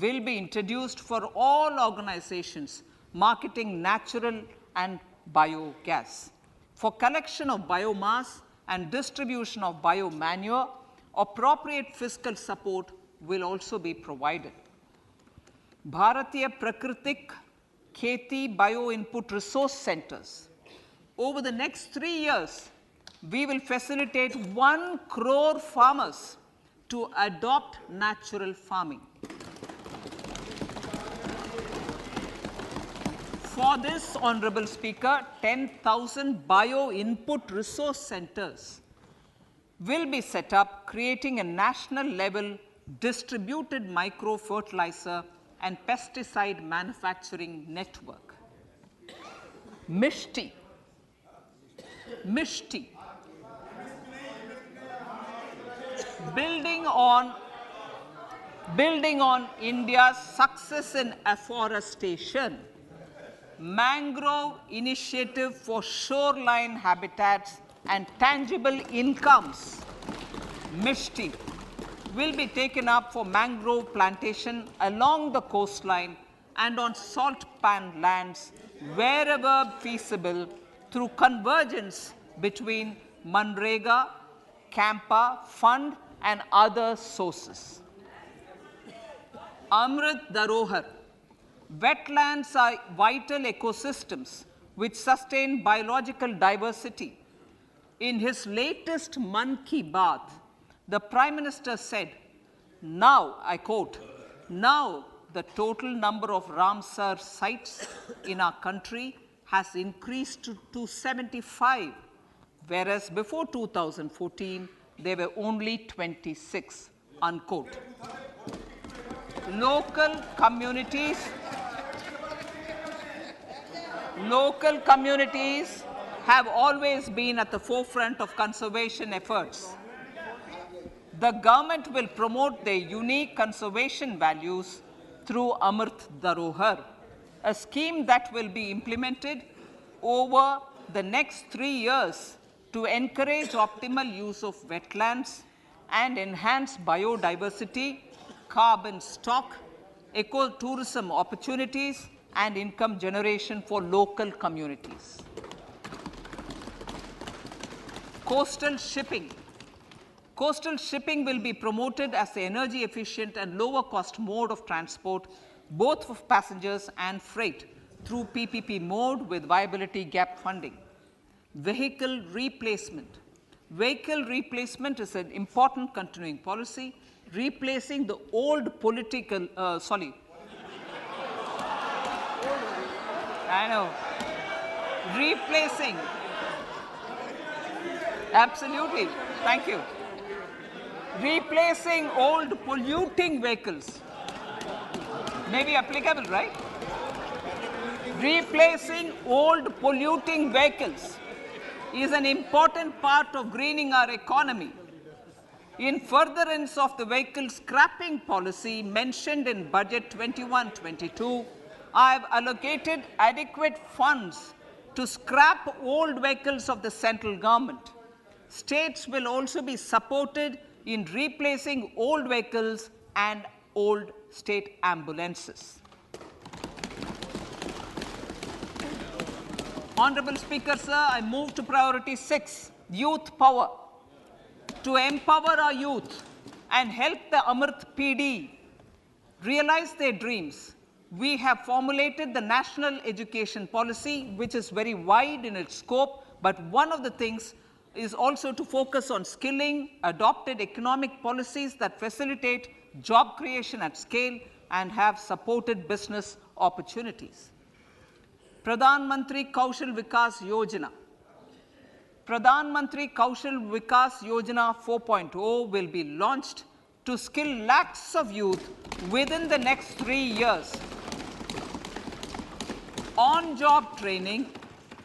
will be introduced for all organizations marketing natural and biogas. For collection of biomass and distribution of biomanure, appropriate fiscal support will also be provided. Bharatiya Prakritik Kheti Bio-Input Resource Centers. Over the next 3 years, we will facilitate 1 crore farmers to adopt natural farming. For this, Honorable Speaker, 10,000 bio-input resource centers will be set up, creating a national level distributed micro-fertilizer and pesticide manufacturing network. Mishti. Building on India's success in afforestation, mangrove initiative for shoreline habitats and tangible incomes, Mishti, will be taken up for mangrove plantation along the coastline and on salt pan lands wherever feasible through convergence between Manrega, Campa Fund and other sources. Amrit Dharohar. Wetlands are vital ecosystems which sustain biological diversity. In his latest Mann Ki Baat, the Prime Minister said, now, I quote, now the total number of Ramsar sites in our country has increased to 75, whereas before 2014, there were only 26, unquote. Local communities have always been at the forefront of conservation efforts. The government will promote their unique conservation values through Amrit Dharohar, a scheme that will be implemented over the next 3 years to encourage optimal use of wetlands and enhance biodiversity, carbon stock, ecotourism opportunities, and income generation for local communities. Coastal shipping. Coastal shipping will be promoted as the energy efficient and lower cost mode of transport, both for passengers and freight, through PPP mode with viability gap funding. Vehicle replacement. Vehicle replacement is an important continuing policy, replacing the old I know. Replacing. Absolutely. Thank you. Replacing old polluting vehicles. Maybe applicable, right? Replacing old polluting vehicles is an important part of greening our economy. In furtherance of the vehicle scrapping policy mentioned in Budget 21-22, I have allocated adequate funds to scrap old vehicles of the central government. States will also be supported in replacing old vehicles and old state ambulances. Honorable Speaker, sir, I move to priority 6, youth power. To empower our youth and help the Amrit PD realize their dreams, we have formulated the National Education Policy, which is very wide in its scope, but one of the things is also to focus on skilling, adopted economic policies that facilitate job creation at scale and have supported business opportunities. Pradhan Mantri Kaushal Vikas Yojana. Pradhan Mantri Kaushal Vikas Yojana 4.0 will be launched to skill lakhs of youth within the next 3 years. On-job training,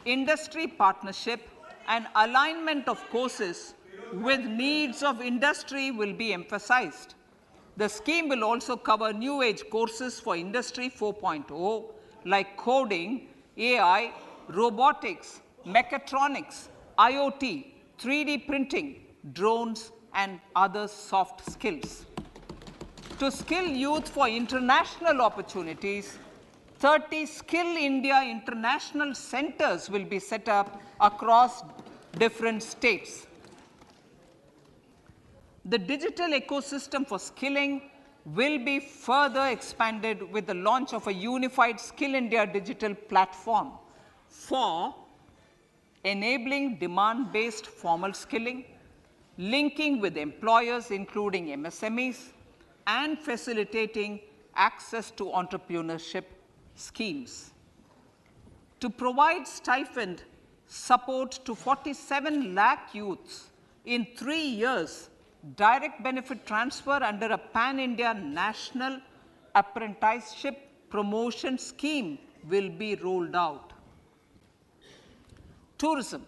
industry partnership, and alignment of courses with needs of industry will be emphasized. The scheme will also cover new age courses for Industry 4.0 like coding, AI, robotics, mechatronics, IoT, 3D printing, drones, and other soft skills. To skill youth for international opportunities, 30 Skill India International Centers will be set up across different states. The digital ecosystem for skilling will be further expanded with the launch of a unified Skill India digital platform for enabling demand-based formal skilling, linking with employers including MSMEs, and facilitating access to entrepreneurship schemes. To provide stipend support to 47 lakh youths in 3 years, direct benefit transfer under a pan-India national apprenticeship promotion scheme will be rolled out. Tourism.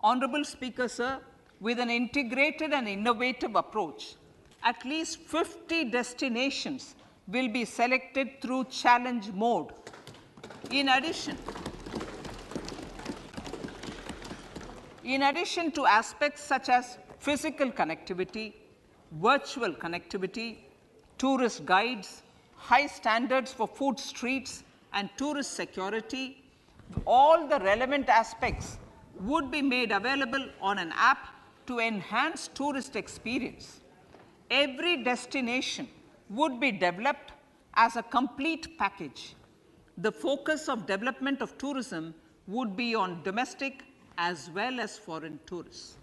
Honorable Speaker, sir, with an integrated and innovative approach, at least 50 destinations will be selected through challenge mode. In addition to aspects such as physical connectivity, virtual connectivity, tourist guides, high standards for food streets, and tourist security, all the relevant aspects would be made available on an app to enhance tourist experience. Every destination would be developed as a complete package. The focus of development of tourism would be on domestic as well as foreign tourists.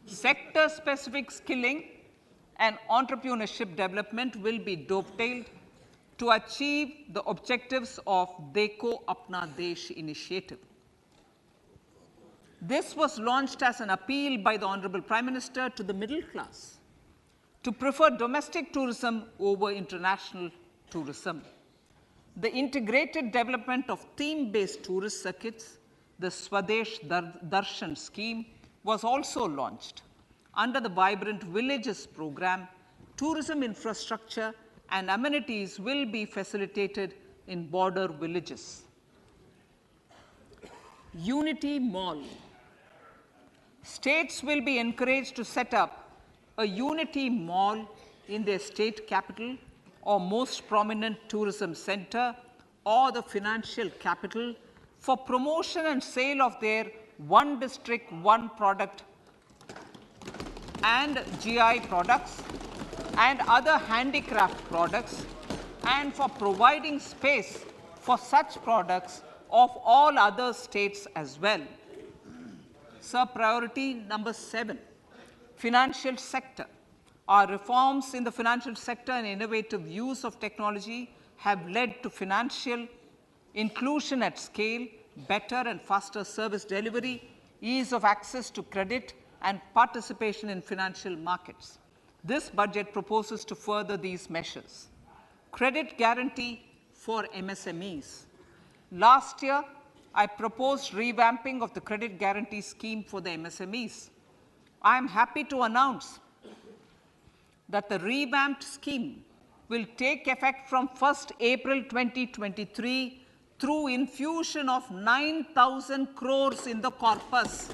Sector-specific skilling and entrepreneurship development will be dovetailed to achieve the objectives of Dekho Apna Desh initiative. This was launched as an appeal by the Honorable Prime Minister to the middle class to prefer domestic tourism over international tourism. The integrated development of theme-based tourist circuits, the Swadesh Darshan scheme, was also launched. Under the Vibrant Villages program, tourism infrastructure and amenities will be facilitated in border villages. Unity Mall. States will be encouraged to set up a Unity Mall in their state capital or most prominent tourism center or the financial capital for promotion and sale of their one district, one product and GI products and other handicraft products, and for providing space for such products of all other states as well. Sir, priority number 7, Financial sector. Our reforms in the financial sector and innovative use of technology have led to financial inclusion at scale, better and faster service delivery, ease of access to credit, and participation in financial markets. This budget proposes to further these measures. Credit guarantee for MSMEs. Last year, I proposed revamping of the credit guarantee scheme for the MSMEs. I am happy to announce that the revamped scheme will take effect from 1st April 2023 through infusion of 9,000 crores in the corpus.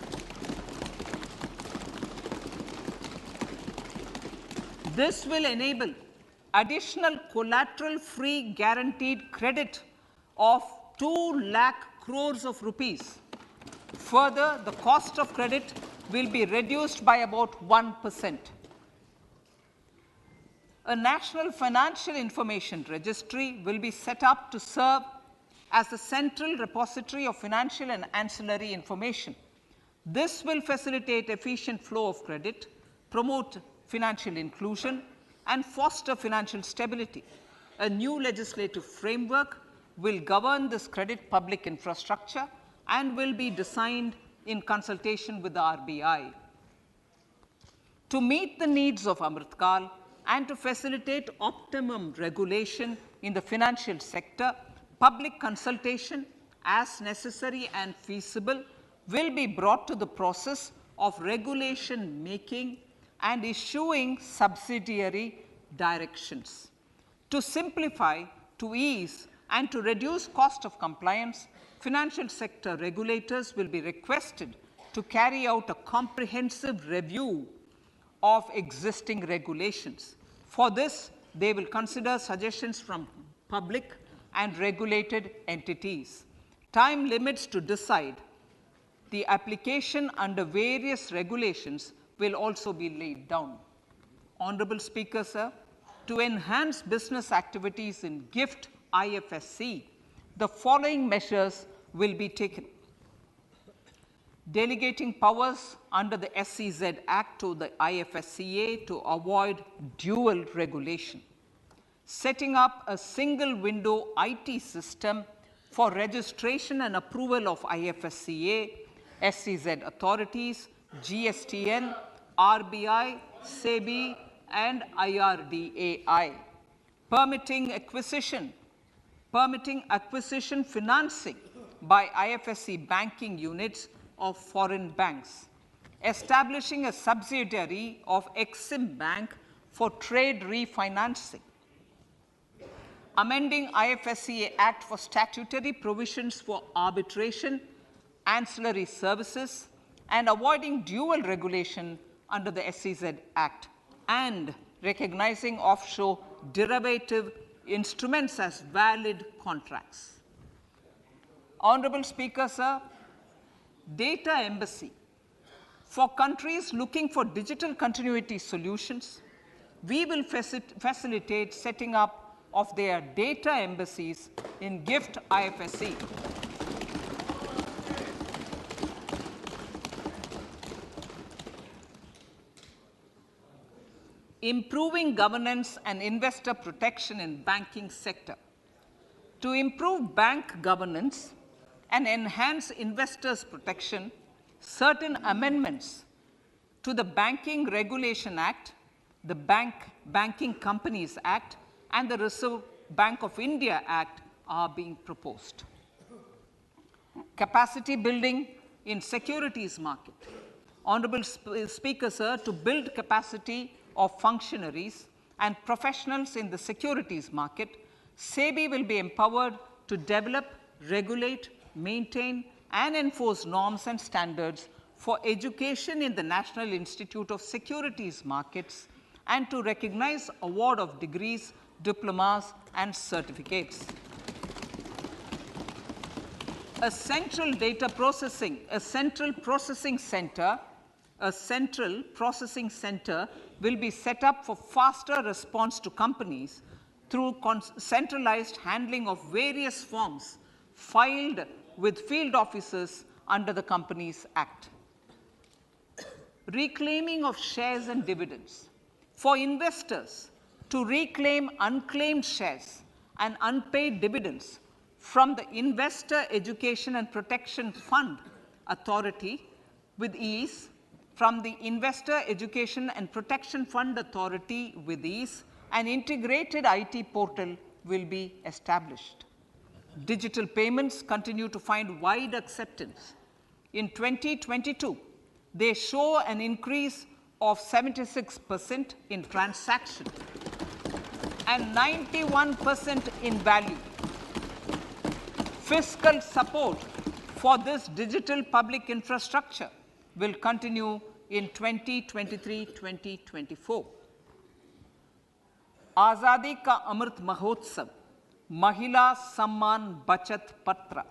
This will enable additional collateral-free guaranteed credit of 2 lakh crores of rupees. Further, the cost of credit will be reduced by about 1%. A national financial information registry will be set up to serve as the central repository of financial and ancillary information. This will facilitate efficient flow of credit, promote financial inclusion, and foster financial stability. A new legislative framework will govern this credit public infrastructure and will be designed in consultation with the RBI. To meet the needs of Amrit Kal and to facilitate optimum regulation in the financial sector, public consultation, as necessary and feasible, will be brought to the process of regulation making and issuing subsidiary directions. To simplify, to ease, and to reduce cost of compliance, financial sector regulators will be requested to carry out a comprehensive review of existing regulations. For this, they will consider suggestions from public and regulated entities. Time limits to decide the application under various regulations will also be laid down. Honorable Speaker, sir, to enhance business activities in GIFT IFSC, the following measures will be taken. Delegating powers under the SEZ Act to the IFSCA to avoid dual regulation. Setting up a single window IT system for registration and approval of IFSCA, SEZ authorities, GSTN, RBI, SEBI, and IRDAI. Permitting acquisition financing by IFSC banking units of foreign banks. Establishing a subsidiary of Exim Bank for trade refinancing. Amending IFSCA Act for statutory provisions for arbitration, ancillary services, and avoiding dual regulation under the SEZ Act, and recognizing offshore derivative instruments as valid contracts. Honorable Speaker, sir, data embassy. For countries looking for digital continuity solutions, we will facilitate setting up of their data embassies in GIFT IFSC. Improving governance and investor protection in banking sector. To improve bank governance and enhance investors' protection, certain amendments to the Banking Regulation Act, the Banking Companies Act, and the Reserve Bank of India Act are being proposed. Capacity building in securities market. Honorable Speaker, sir, to build capacity of functionaries and professionals in the securities market, SEBI will be empowered to develop, regulate, maintain, and enforce norms and standards for education in the National Institute of Securities Markets and to recognize award of degrees, diplomas, and certificates. A central processing center will be set up for faster response to companies through centralized handling of various forms filed with field officers under the Companies Act. reclaiming of shares and dividends. For investors to reclaim unclaimed shares and unpaid dividends from the Investor Education and Protection Fund Authority with ease, from the Investor Education and Protection Fund Authority with ease, an integrated IT portal will be established. Digital payments continue to find wide acceptance. In 2022, they show an increase of 76% in transaction and 91% in value. Fiscal support for this digital public infrastructure will continue in 2023-2024. Azadi Ka Amrit Mahotsav, Mahila Samman Bachat Patra.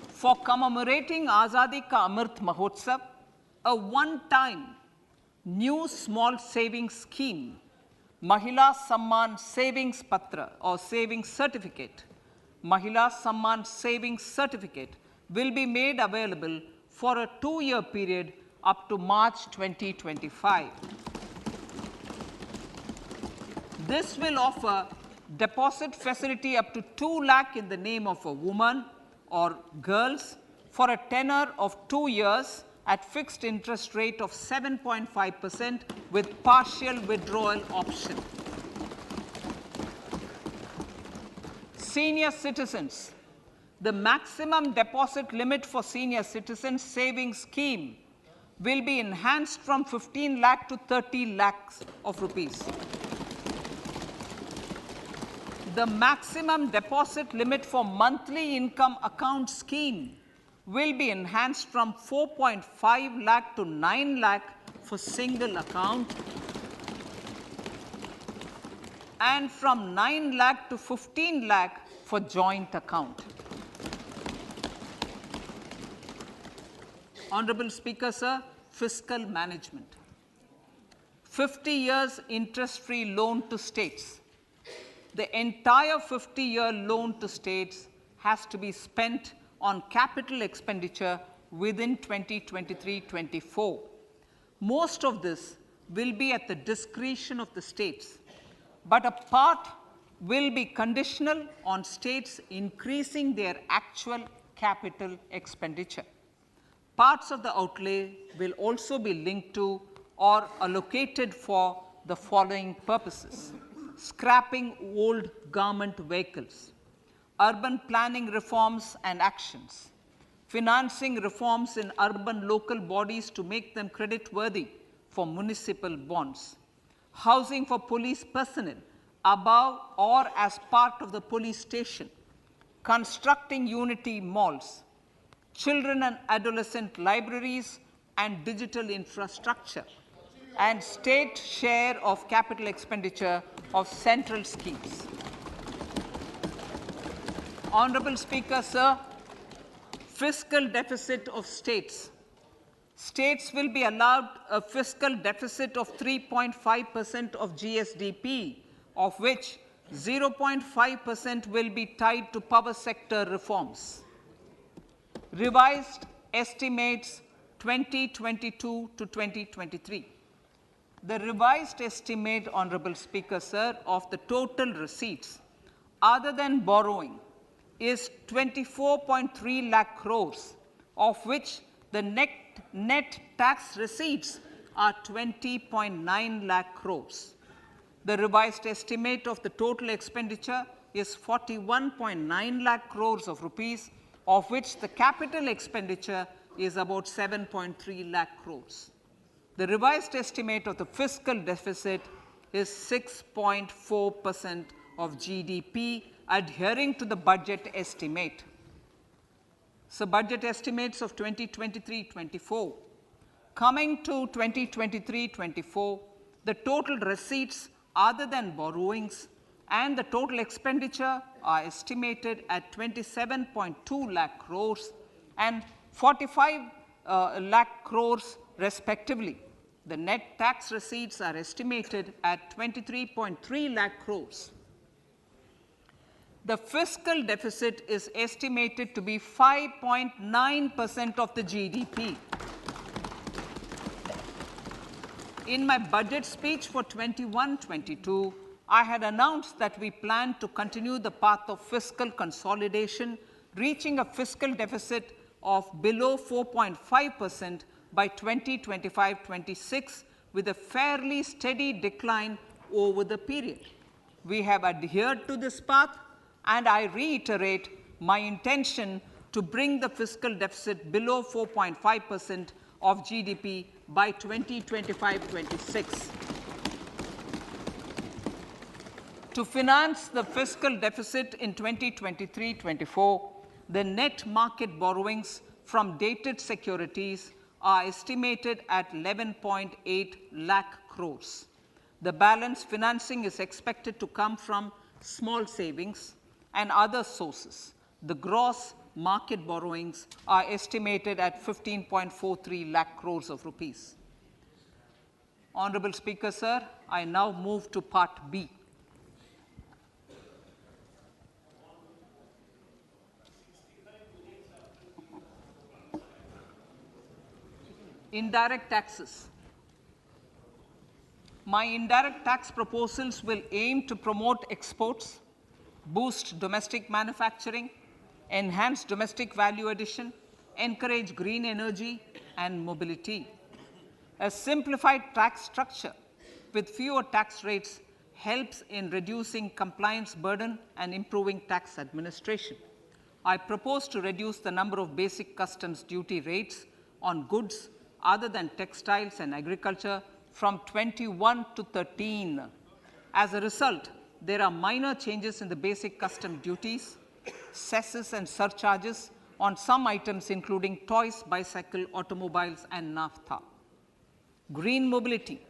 For commemorating Azadi Ka Amrit Mahotsav, a one-time new small savings scheme, Mahila Samman Savings Patra or Savings Certificate, Mahila Samman Savings Certificate will be made available for a 2-year period up to March 2025. This will offer deposit facility up to 2 lakh in the name of a woman or girls for a tenor of 2 years at fixed interest rate of 7.5% with partial withdrawal option. Senior citizens. The maximum deposit limit for senior citizens savings scheme will be enhanced from 15 lakh to 30 lakhs of rupees. The maximum deposit limit for monthly income account scheme will be enhanced from 4.5 lakh to 9 lakh for single account and from 9 lakh to 15 lakh for joint account. Honorable Speaker, sir, fiscal management. 50 years interest-free loan to states. The entire 50-year loan to states has to be spent on capital expenditure within 2023-24. Most of this will be at the discretion of the states, but a part will be conditional on states increasing their actual capital expenditure. Parts of the outlay will also be linked to or allocated for the following purposes: scrapping old government vehicles, urban planning reforms and actions, financing reforms in urban local bodies to make them credit-worthy for municipal bonds, housing for police personnel above or as part of the police station, constructing unity malls, children and adolescent libraries and digital infrastructure, and state share of capital expenditure of central schemes. Honorable Speaker, sir, fiscal deficit of states. States will be allowed a fiscal deficit of 3.5% of GSDP, of which 0.5% will be tied to power sector reforms. Revised estimates 2022 to 2023. The revised estimate, Honorable Speaker, sir, of the total receipts other than borrowing is 24.3 lakh crores, of which the net tax receipts are 20.9 lakh crores. The revised estimate of the total expenditure is 41.9 lakh crores of rupees, of which the capital expenditure is about 7.3 lakh crores. The revised estimate of the fiscal deficit is 6.4% of GDP, adhering to the budget estimate. So budget estimates of 2023-24. Coming to 2023-24, the total receipts other than borrowings and the total expenditure are estimated at 27.2 lakh crores and 45 lakh crores respectively. The net tax receipts are estimated at 23.3 lakh crores. the fiscal deficit is estimated to be 5.9% of the GDP. In my budget speech for 21-22, I had announced that we plan to continue the path of fiscal consolidation, reaching a fiscal deficit of below 4.5% by 2025-26, with a fairly steady decline over the period. We have adhered to this path, and I reiterate my intention to bring the fiscal deficit below 4.5% of GDP by 2025-26. To finance the fiscal deficit in 2023-24, the net market borrowings from dated securities are estimated at 11.8 lakh crores. The balance financing is expected to come from small savings and other sources. The gross market borrowings are estimated at 15.43 lakh crores of rupees. Honorable Speaker, sir, I now move to Part B. Indirect taxes. My indirect tax proposals will aim to promote exports, boost domestic manufacturing, enhance domestic value addition, encourage green energy and mobility. A simplified tax structure with fewer tax rates helps in reducing compliance burden and improving tax administration. I propose to reduce the number of basic customs duty rates on goods other than textiles and agriculture from 21 to 13. As a result, there are minor changes in the basic custom duties, cesses and surcharges on some items including toys, bicycle, automobiles and naphtha. Green mobility.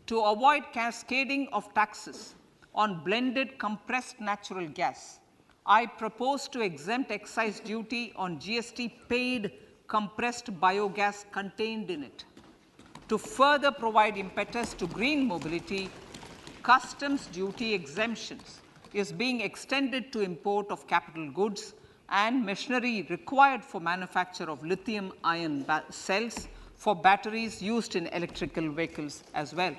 To avoid cascading of taxes on blended compressed natural gas, I propose to exempt excise duty on GST paid compressed biogas contained in it. To further provide impetus to green mobility, customs duty exemptions is being extended to import of capital goods and machinery required for manufacture of lithium-ion cells for batteries used in electrical vehicles as well.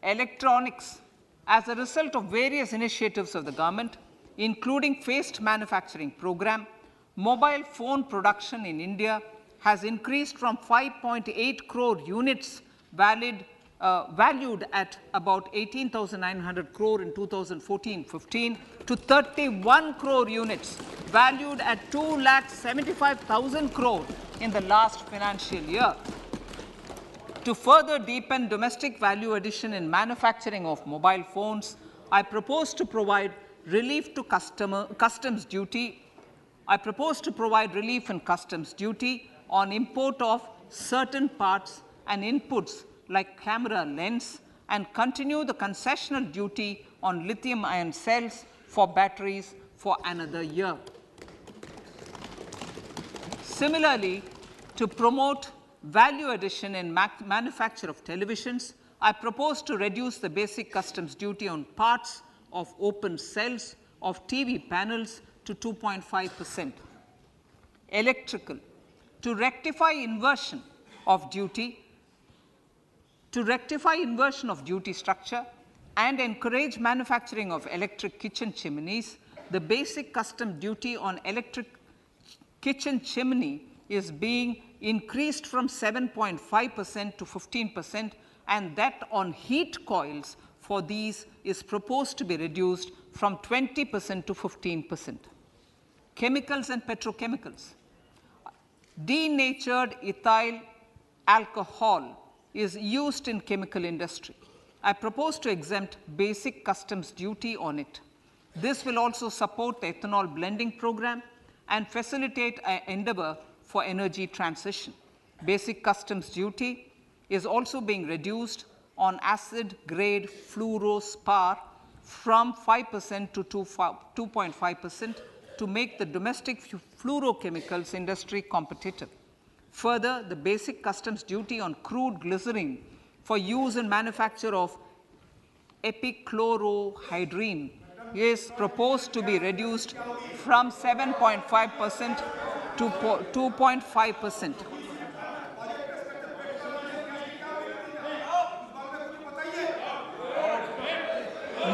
Electronics. As a result of various initiatives of the government, including phased manufacturing program, mobile phone production in India has increased from 5.8 crore units valued at about 18,900 crore in 2014-15 to 31 crore units valued at 2,75,000 crore in the last financial year. To further deepen domestic value addition in manufacturing of mobile phones, I propose to provide relief to customs duty. I propose to provide relief in customs duty on import of certain parts and inputs like camera lens, and continue the concessional duty on lithium-ion cells for batteries for another year. Similarly, to promote value addition in manufacture of televisions, I propose to reduce the basic customs duty on parts of open cells of TV panels to 2.5%. Electrical. To rectify inversion of duty structure and encourage manufacturing of electric kitchen chimneys, the basic custom duty on electric kitchen chimney is being increased from 7.5% to 15%, and that on heat coils for these is proposed to be reduced from 20% to 15%. Chemicals and petrochemicals. Denatured ethyl alcohol is used in chemical industry. I propose to exempt basic customs duty on it. This will also support the ethanol blending program and facilitate an endeavor for energy transition. Basic customs duty is also being reduced on acid-grade fluorospar from 5% to 2.5% to make the domestic fluorochemicals industry competitive. Further, the basic customs duty on crude glycerin for use in manufacture of epichlorohydrin is proposed to be reduced from 7.5% to 2.5%.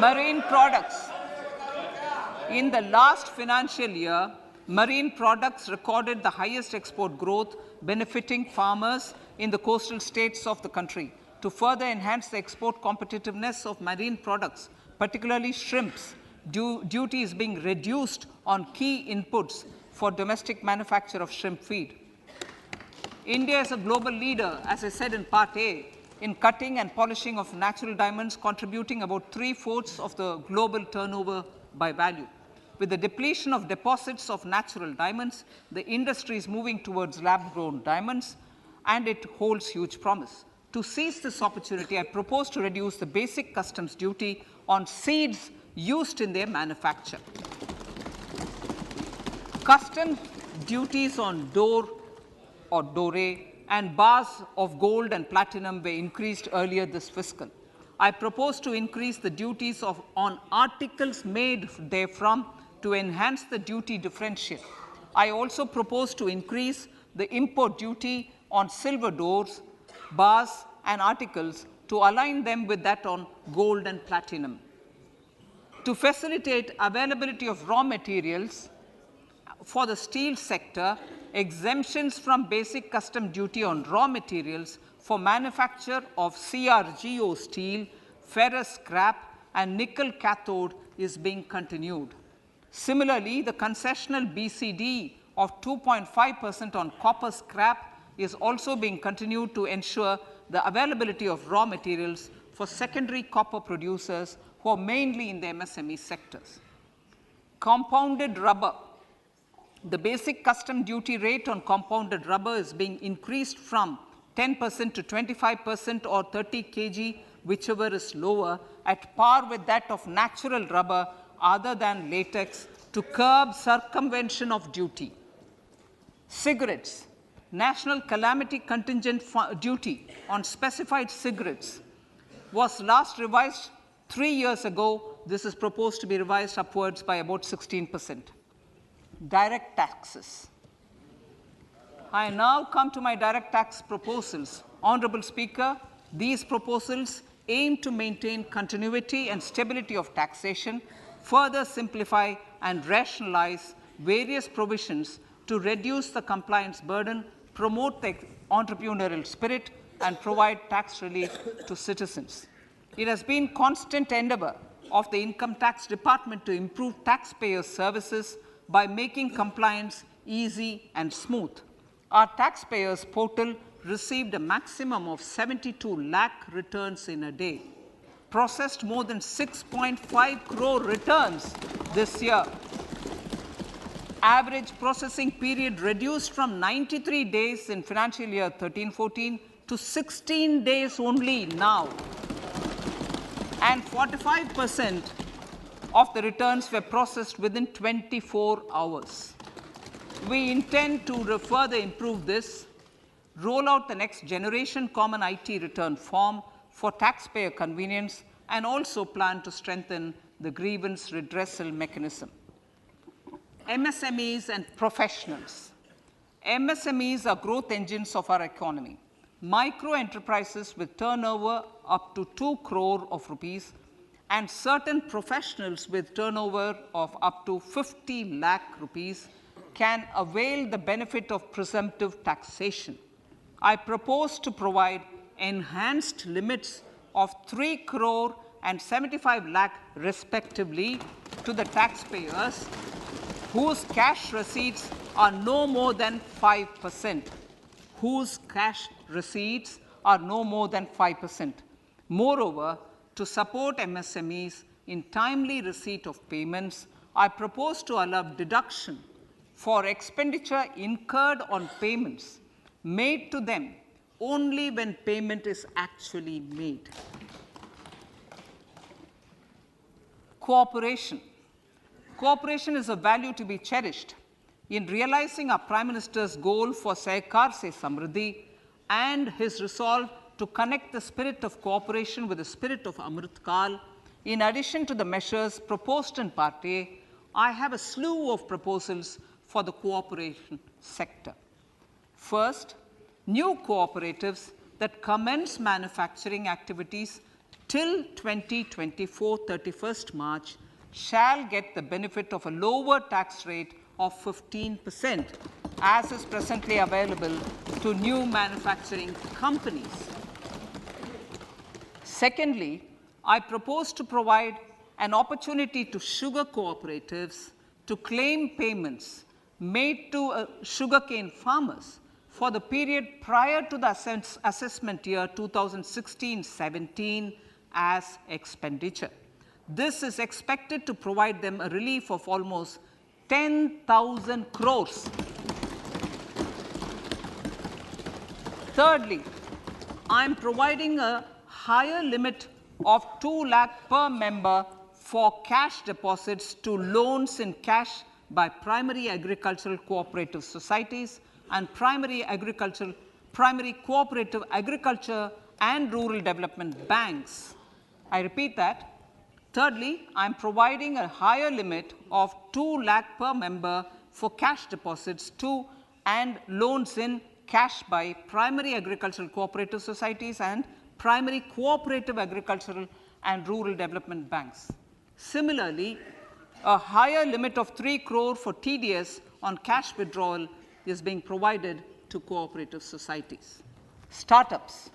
Marine products. In the last financial year, marine products recorded the highest export growth, benefiting farmers in the coastal states of the country. To further enhance the export competitiveness of marine products, particularly shrimps, duty is being reduced on key inputs for domestic manufacture of shrimp feed. India is a global leader, as I said in Part A, in cutting and polishing of natural diamonds, contributing about 3/4 of the global turnover by value. With the depletion of deposits of natural diamonds, the industry is moving towards lab-grown diamonds, and it holds huge promise. To seize this opportunity, I propose to reduce the basic customs duty on seeds used in their manufacture. Customs duties on dore or dore and bars of gold and platinum were increased earlier this fiscal. I propose to increase the duties on articles made therefrom to enhance the duty differential. I also propose to increase the import duty on silver doors, bars and articles to align them with that on gold and platinum. To facilitate availability of raw materials for the steel sector, exemptions from basic custom duty on raw materials for manufacture of CRGO steel, ferrous scrap and nickel cathode is being continued. Similarly, the concessional BCD of 2.5% on copper scrap is also being continued to ensure the availability of raw materials for secondary copper producers who are mainly in the MSME sectors. Compounded rubber. The basic custom duty rate on compounded rubber is being increased from 10% to 25% or 30 kg, whichever is lower, at par with that of natural rubber other than latex, to curb circumvention of duty. Cigarettes. National calamity contingent duty on specified cigarettes was last revised 3 years ago. This is proposed to be revised upwards by about 16%. Direct taxes. I now come to my direct tax proposals. Honorable Speaker, these proposals aim to maintain continuity and stability of taxation, further simplify and rationalize various provisions to reduce the compliance burden, promote the entrepreneurial spirit, and provide tax relief to citizens. It has been constant endeavor of the Income Tax Department to improve taxpayer services by making compliance easy and smooth. Our taxpayers portal received a maximum of 72 lakh returns in a day, processed more than 6.5 crore returns this year. Average processing period reduced from 93 days in financial year 13-14 to 16 days only now. And 45% of the returns were processed within 24 hours. We intend to further improve this, roll out the next generation common IT return form for taxpayer convenience, and also plan to strengthen the grievance redressal mechanism. MSMEs and professionals. MSMEs are growth engines of our economy. Micro enterprises with turnover up to 2 crore of rupees and certain professionals with turnover of up to 50 lakh rupees can avail the benefit of presumptive taxation. I propose to provide enhanced limits of 3 crore and 75 lakh respectively to the taxpayers whose cash receipts are no more than 5%. Whose cash receipts are no more than 5%. Moreover, to support MSMEs in timely receipt of payments, I propose to allow deduction for expenditure incurred on payments made to them only when payment is actually made. Cooperation. Cooperation is a value to be cherished. In realizing our Prime Minister's goal for Sehkar Se Samriddhi and his resolve to connect the spirit of cooperation with the spirit of Amrit Kal, In addition to the measures proposed in Part A, I have a slew of proposals for the cooperation sector. First, new cooperatives that commence manufacturing activities till 2024 31st March shall get the benefit of a lower tax rate of 15%, as is presently available to new manufacturing companies. Secondly, I propose to provide an opportunity to sugar cooperatives to claim payments made to sugarcane farmers for the period prior to the assessment year 2016-17 as expenditure. This is expected to provide them a relief of almost 10,000 crores. Thirdly, I am providing a higher limit of 2 lakh per member for cash deposits to loans in cash by primary agricultural cooperative societies and primary cooperative agriculture and rural development banks. I repeat that. Thirdly, I am providing a higher limit of 2 lakh per member for cash deposits to and loans in cash by primary agricultural cooperative societies and primary cooperative agricultural and rural development banks. Similarly, a higher limit of 3 crore for TDS on cash withdrawal is being provided to cooperative societies. Startups.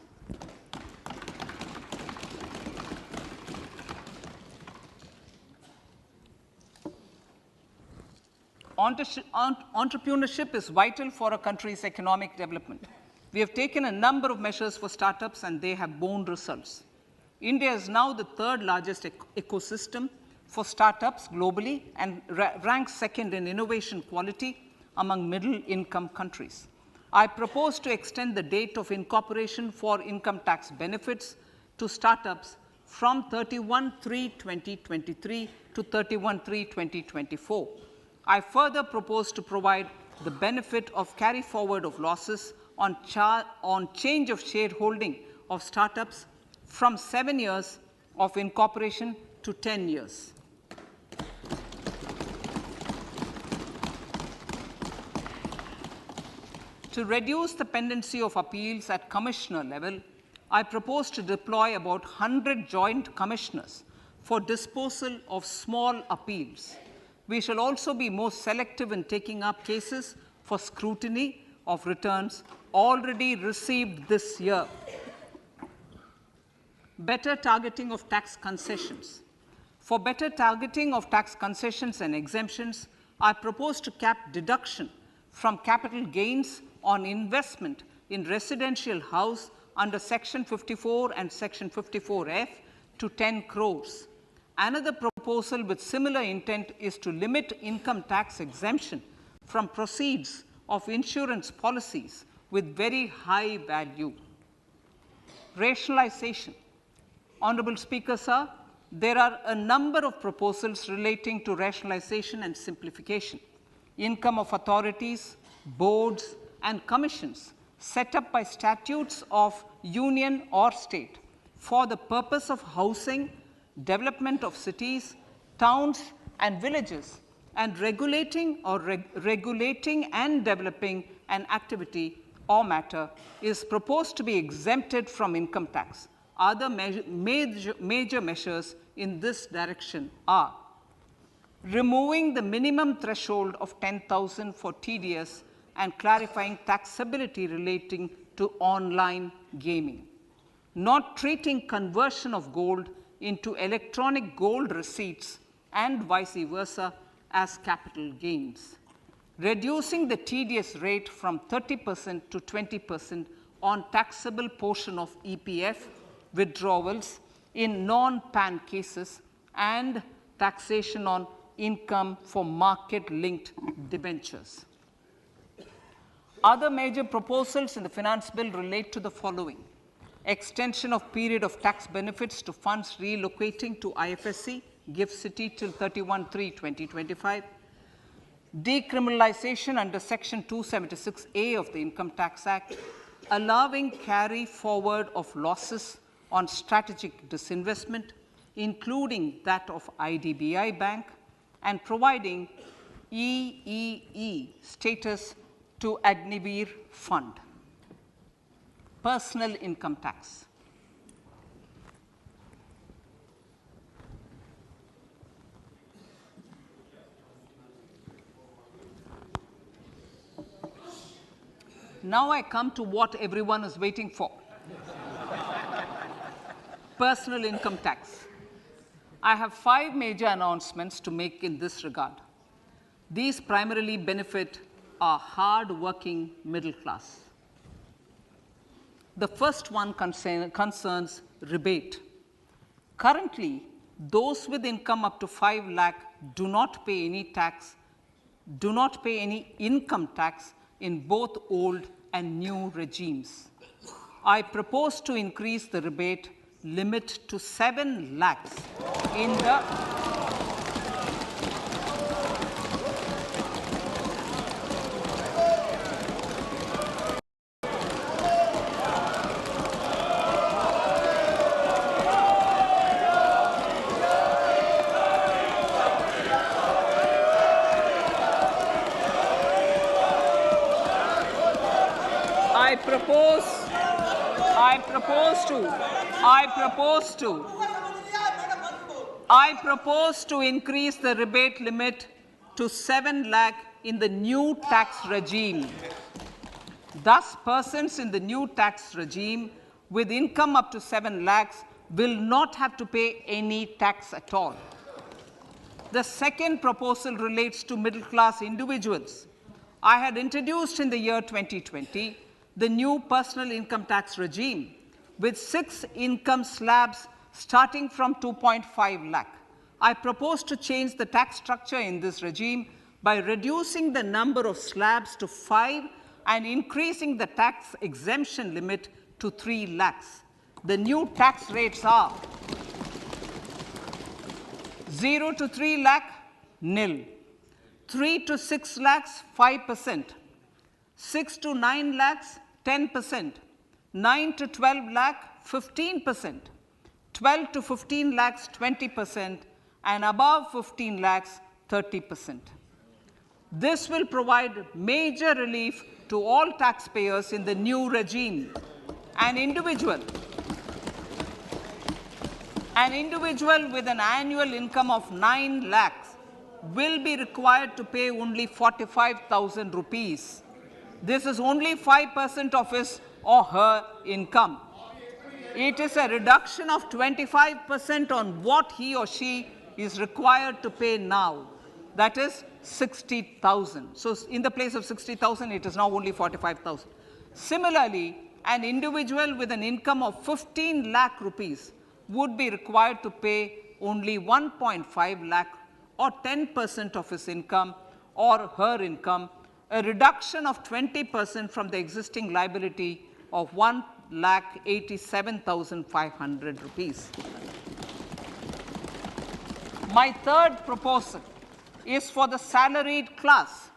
Entrepreneurship is vital for a country's economic development. We have taken a number of measures for startups and they have borne results. India is now the third largest ecosystem for startups globally and ranks second in innovation quality among middle-income countries. I propose to extend the date of incorporation for income tax benefits to startups from 31/3/2023 to 31/3/2024. I further propose to provide the benefit of carry forward of losses on change of shareholding of startups from 7 years of incorporation to 10 years. To reduce the pendency of appeals at commissioner level, I propose to deploy about 100 joint commissioners for disposal of small appeals. We shall also be more selective in taking up cases for scrutiny of returns already received this year. Better targeting of tax concessions. For better targeting of tax concessions and exemptions, I propose to cap deduction from capital gains on investment in residential house under Section 54 and Section 54F to 10 crores. Another proposal with similar intent is to limit income tax exemption from proceeds of insurance policies with very high value. Rationalization. Honorable Speaker, sir, there are a number of proposals relating to rationalization and simplification. Income of authorities, boards, and commissions set up by statutes of union or state for the purpose of housing, development of cities, towns, and villages, and regulating and developing an activity or matter is proposed to be exempted from income tax. Other major measures in this direction are removing the minimum threshold of 10,000 for TDS and clarifying taxability relating to online gaming, not treating conversion of gold into electronic gold receipts and vice versa as capital gains, reducing the TDS rate from 30% to 20% on taxable portion of EPF withdrawals in non-PAN cases, and taxation on income for market-linked debentures. Other major proposals in the finance bill relate to the following: extension of period of tax benefits to funds relocating to IFSC, GIFT City till 31/3/2025, decriminalization under Section 276A of the Income Tax Act, allowing carry forward of losses on strategic disinvestment, including that of IDBI Bank, and providing EEE status to Agniveer Fund. Personal income tax. Now I come to what everyone is waiting for. Personal income tax. I have 5 major announcements to make in this regard. These primarily benefit our hard-working middle class. The first one concerns rebate. Currently, those with income up to 5 lakh do not pay any income tax in both old and new regimes. I propose to increase the rebate limit to 7 lakhs in the I propose to increase the rebate limit to 7 lakh in the new tax regime. Thus, persons in the new tax regime with income up to 7 lakhs will not have to pay any tax at all. The second proposal relates to middle class individuals. I had introduced in the year 2020 the new personal income tax regime with 6 income slabs starting from 2.5 lakh. I propose to change the tax structure in this regime by reducing the number of slabs to 5 and increasing the tax exemption limit to 3 lakhs. The new tax rates are 0 to 3 lakh, nil; 3 to 6 lakhs, 5%; 6 to 9 lakhs, 10%; 9 to 12 lakh, 15%; 12 to 15 lakhs, 20%; and above 15 lakhs, 30%. This will provide major relief to all taxpayers in the new regime. An individual with an annual income of 9 lakhs will be required to pay only 45,000 rupees. This is only 5% of his or her income. It is a reduction of 25% on what he or she is required to pay now. That is 60,000. So in the place of 60,000, it is now only 45,000. Similarly, an individual with an income of 15 lakh rupees would be required to pay only 1.5 lakh or 10% of his income or her income, a reduction of 20% from the existing liability of 1,87,500 rupees. My third proposal is for the salaried class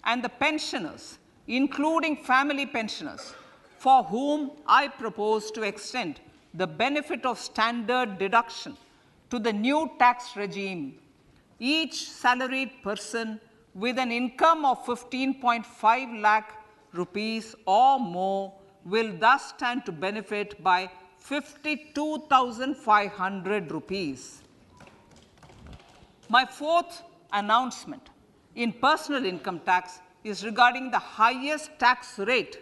and the pensioners, including family pensioners, for whom I propose to extend the benefit of standard deduction to the new tax regime. Each salaried person with an income of 15.5 lakh rupees or more will thus stand to benefit by 52,500 rupees. My fourth announcement in personal income tax is regarding the highest tax rate,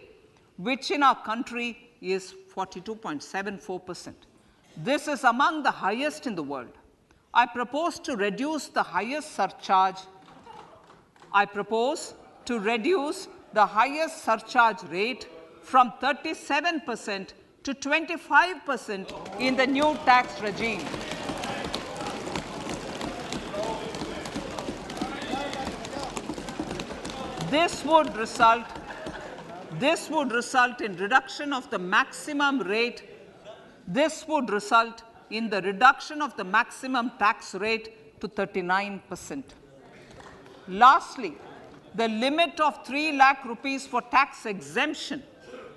which in our country is 42.74%. This is among the highest in the world. I propose to reduce the highest surcharge rate from 37% to 25% in the new tax regime. This would result in reduction of the maximum rate. This would result in the reduction of the maximum tax rate to 39%. Lastly, the limit of 3 lakh rupees for tax exemption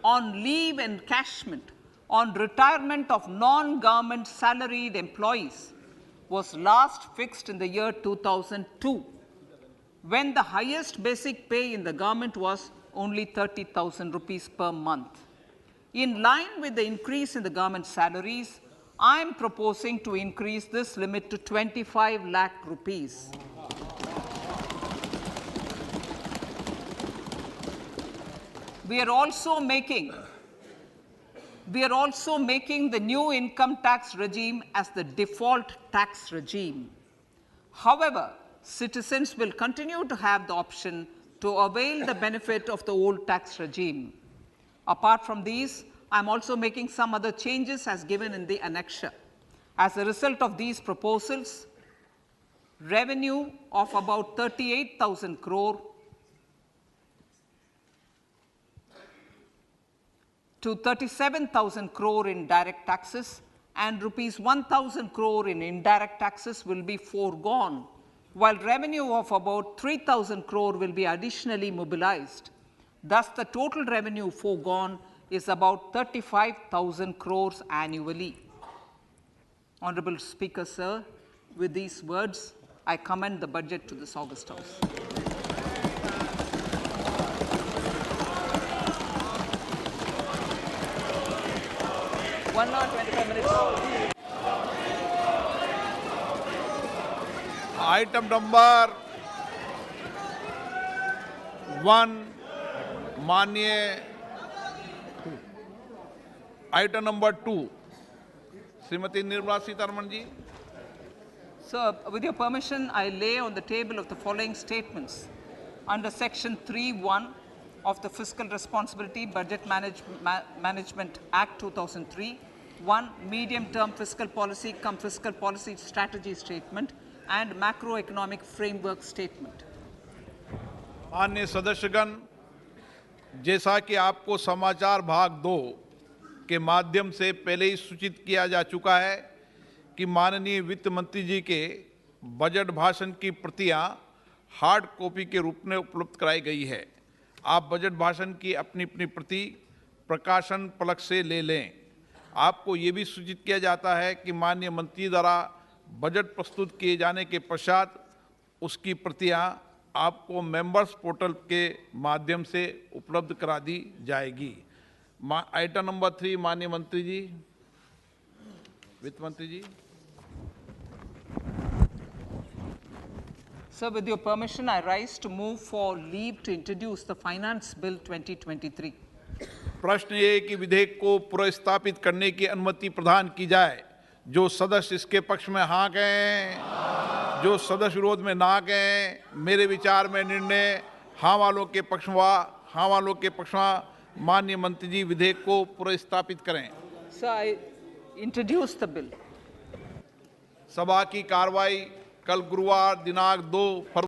on leave encashment on retirement of non-government salaried employees was last fixed in the year 2002, when the highest basic pay in the government was only 30,000 rupees per month. In line with the increase in the government salaries, I am proposing to increase this limit to 25 lakh rupees. We are also making the new income tax regime as the default tax regime. However, citizens will continue to have the option to avail the benefit of the old tax regime. Apart from these, I am also making some other changes as given in the annexure. As a result of these proposals, revenue of about 38,000 crore to 37,000 crore in direct taxes and rupees 1,000 crore in indirect taxes will be foregone, while revenue of about 3,000 crore will be additionally mobilized. Thus, the total revenue foregone is about 35,000 crores annually. Honorable Speaker, sir, with these words, I commend the budget to this august House. One hour, 25 minutes. Item number 1, माननीय Item number 2, Shrimati Nirmala Sitharaman ji. Sir, with your permission, I lay on the table of the following statements. Under Section 3(1) of the Fiscal Responsibility Budget Management Act 2003, 1. Medium-term fiscal policy cum fiscal policy strategy statement and macroeconomic framework statement. माननीय सदस्यगण, जैसा कि आपको समाचार भाग 2 के माध्यम से पहले ही सूचित किया जा चुका है कि माननीय वित्त मंत्री जी के बजट भाषण की प्रतियां हार्ड कॉपी के रूप में उपलब्ध कराई गई है। आप बजट भाषण की अपनी अपनी प्रति प्रकाशन पलक से ले लें। आपको ये भी सूचित किया जाता है कि माननीय मंत्री द्वारा बजट प्रस्तुत किए जाने के पश्चात उसकी प्रतियां आपको मेंबर्स पोर्टल के माध्यम से उपलब्ध करा दी जाएगी। आइटम नंबर 3, माननीय मंत्री जी, वित्त मंत्री जी. Sir, with your permission, I rise to move for leave to introduce the Finance Bill 2023. प्रश्न ये कि विधेयक को पुनर्स्थापित करने की अनुमति प्रदान की जाए। जो सदस्य इसके पक्ष में हाँ कहें, जो सदस्य विरोध में ना कहें। मेरे विचार में निर्णय हाँ वालों के पक्ष में माननीय मंत्री जी विधेयक को पुनर्स्थापित करें। Sir, I introduce the bill. सभा की कार्रवाई कल गुरुवार दिनांक 2 फरवरी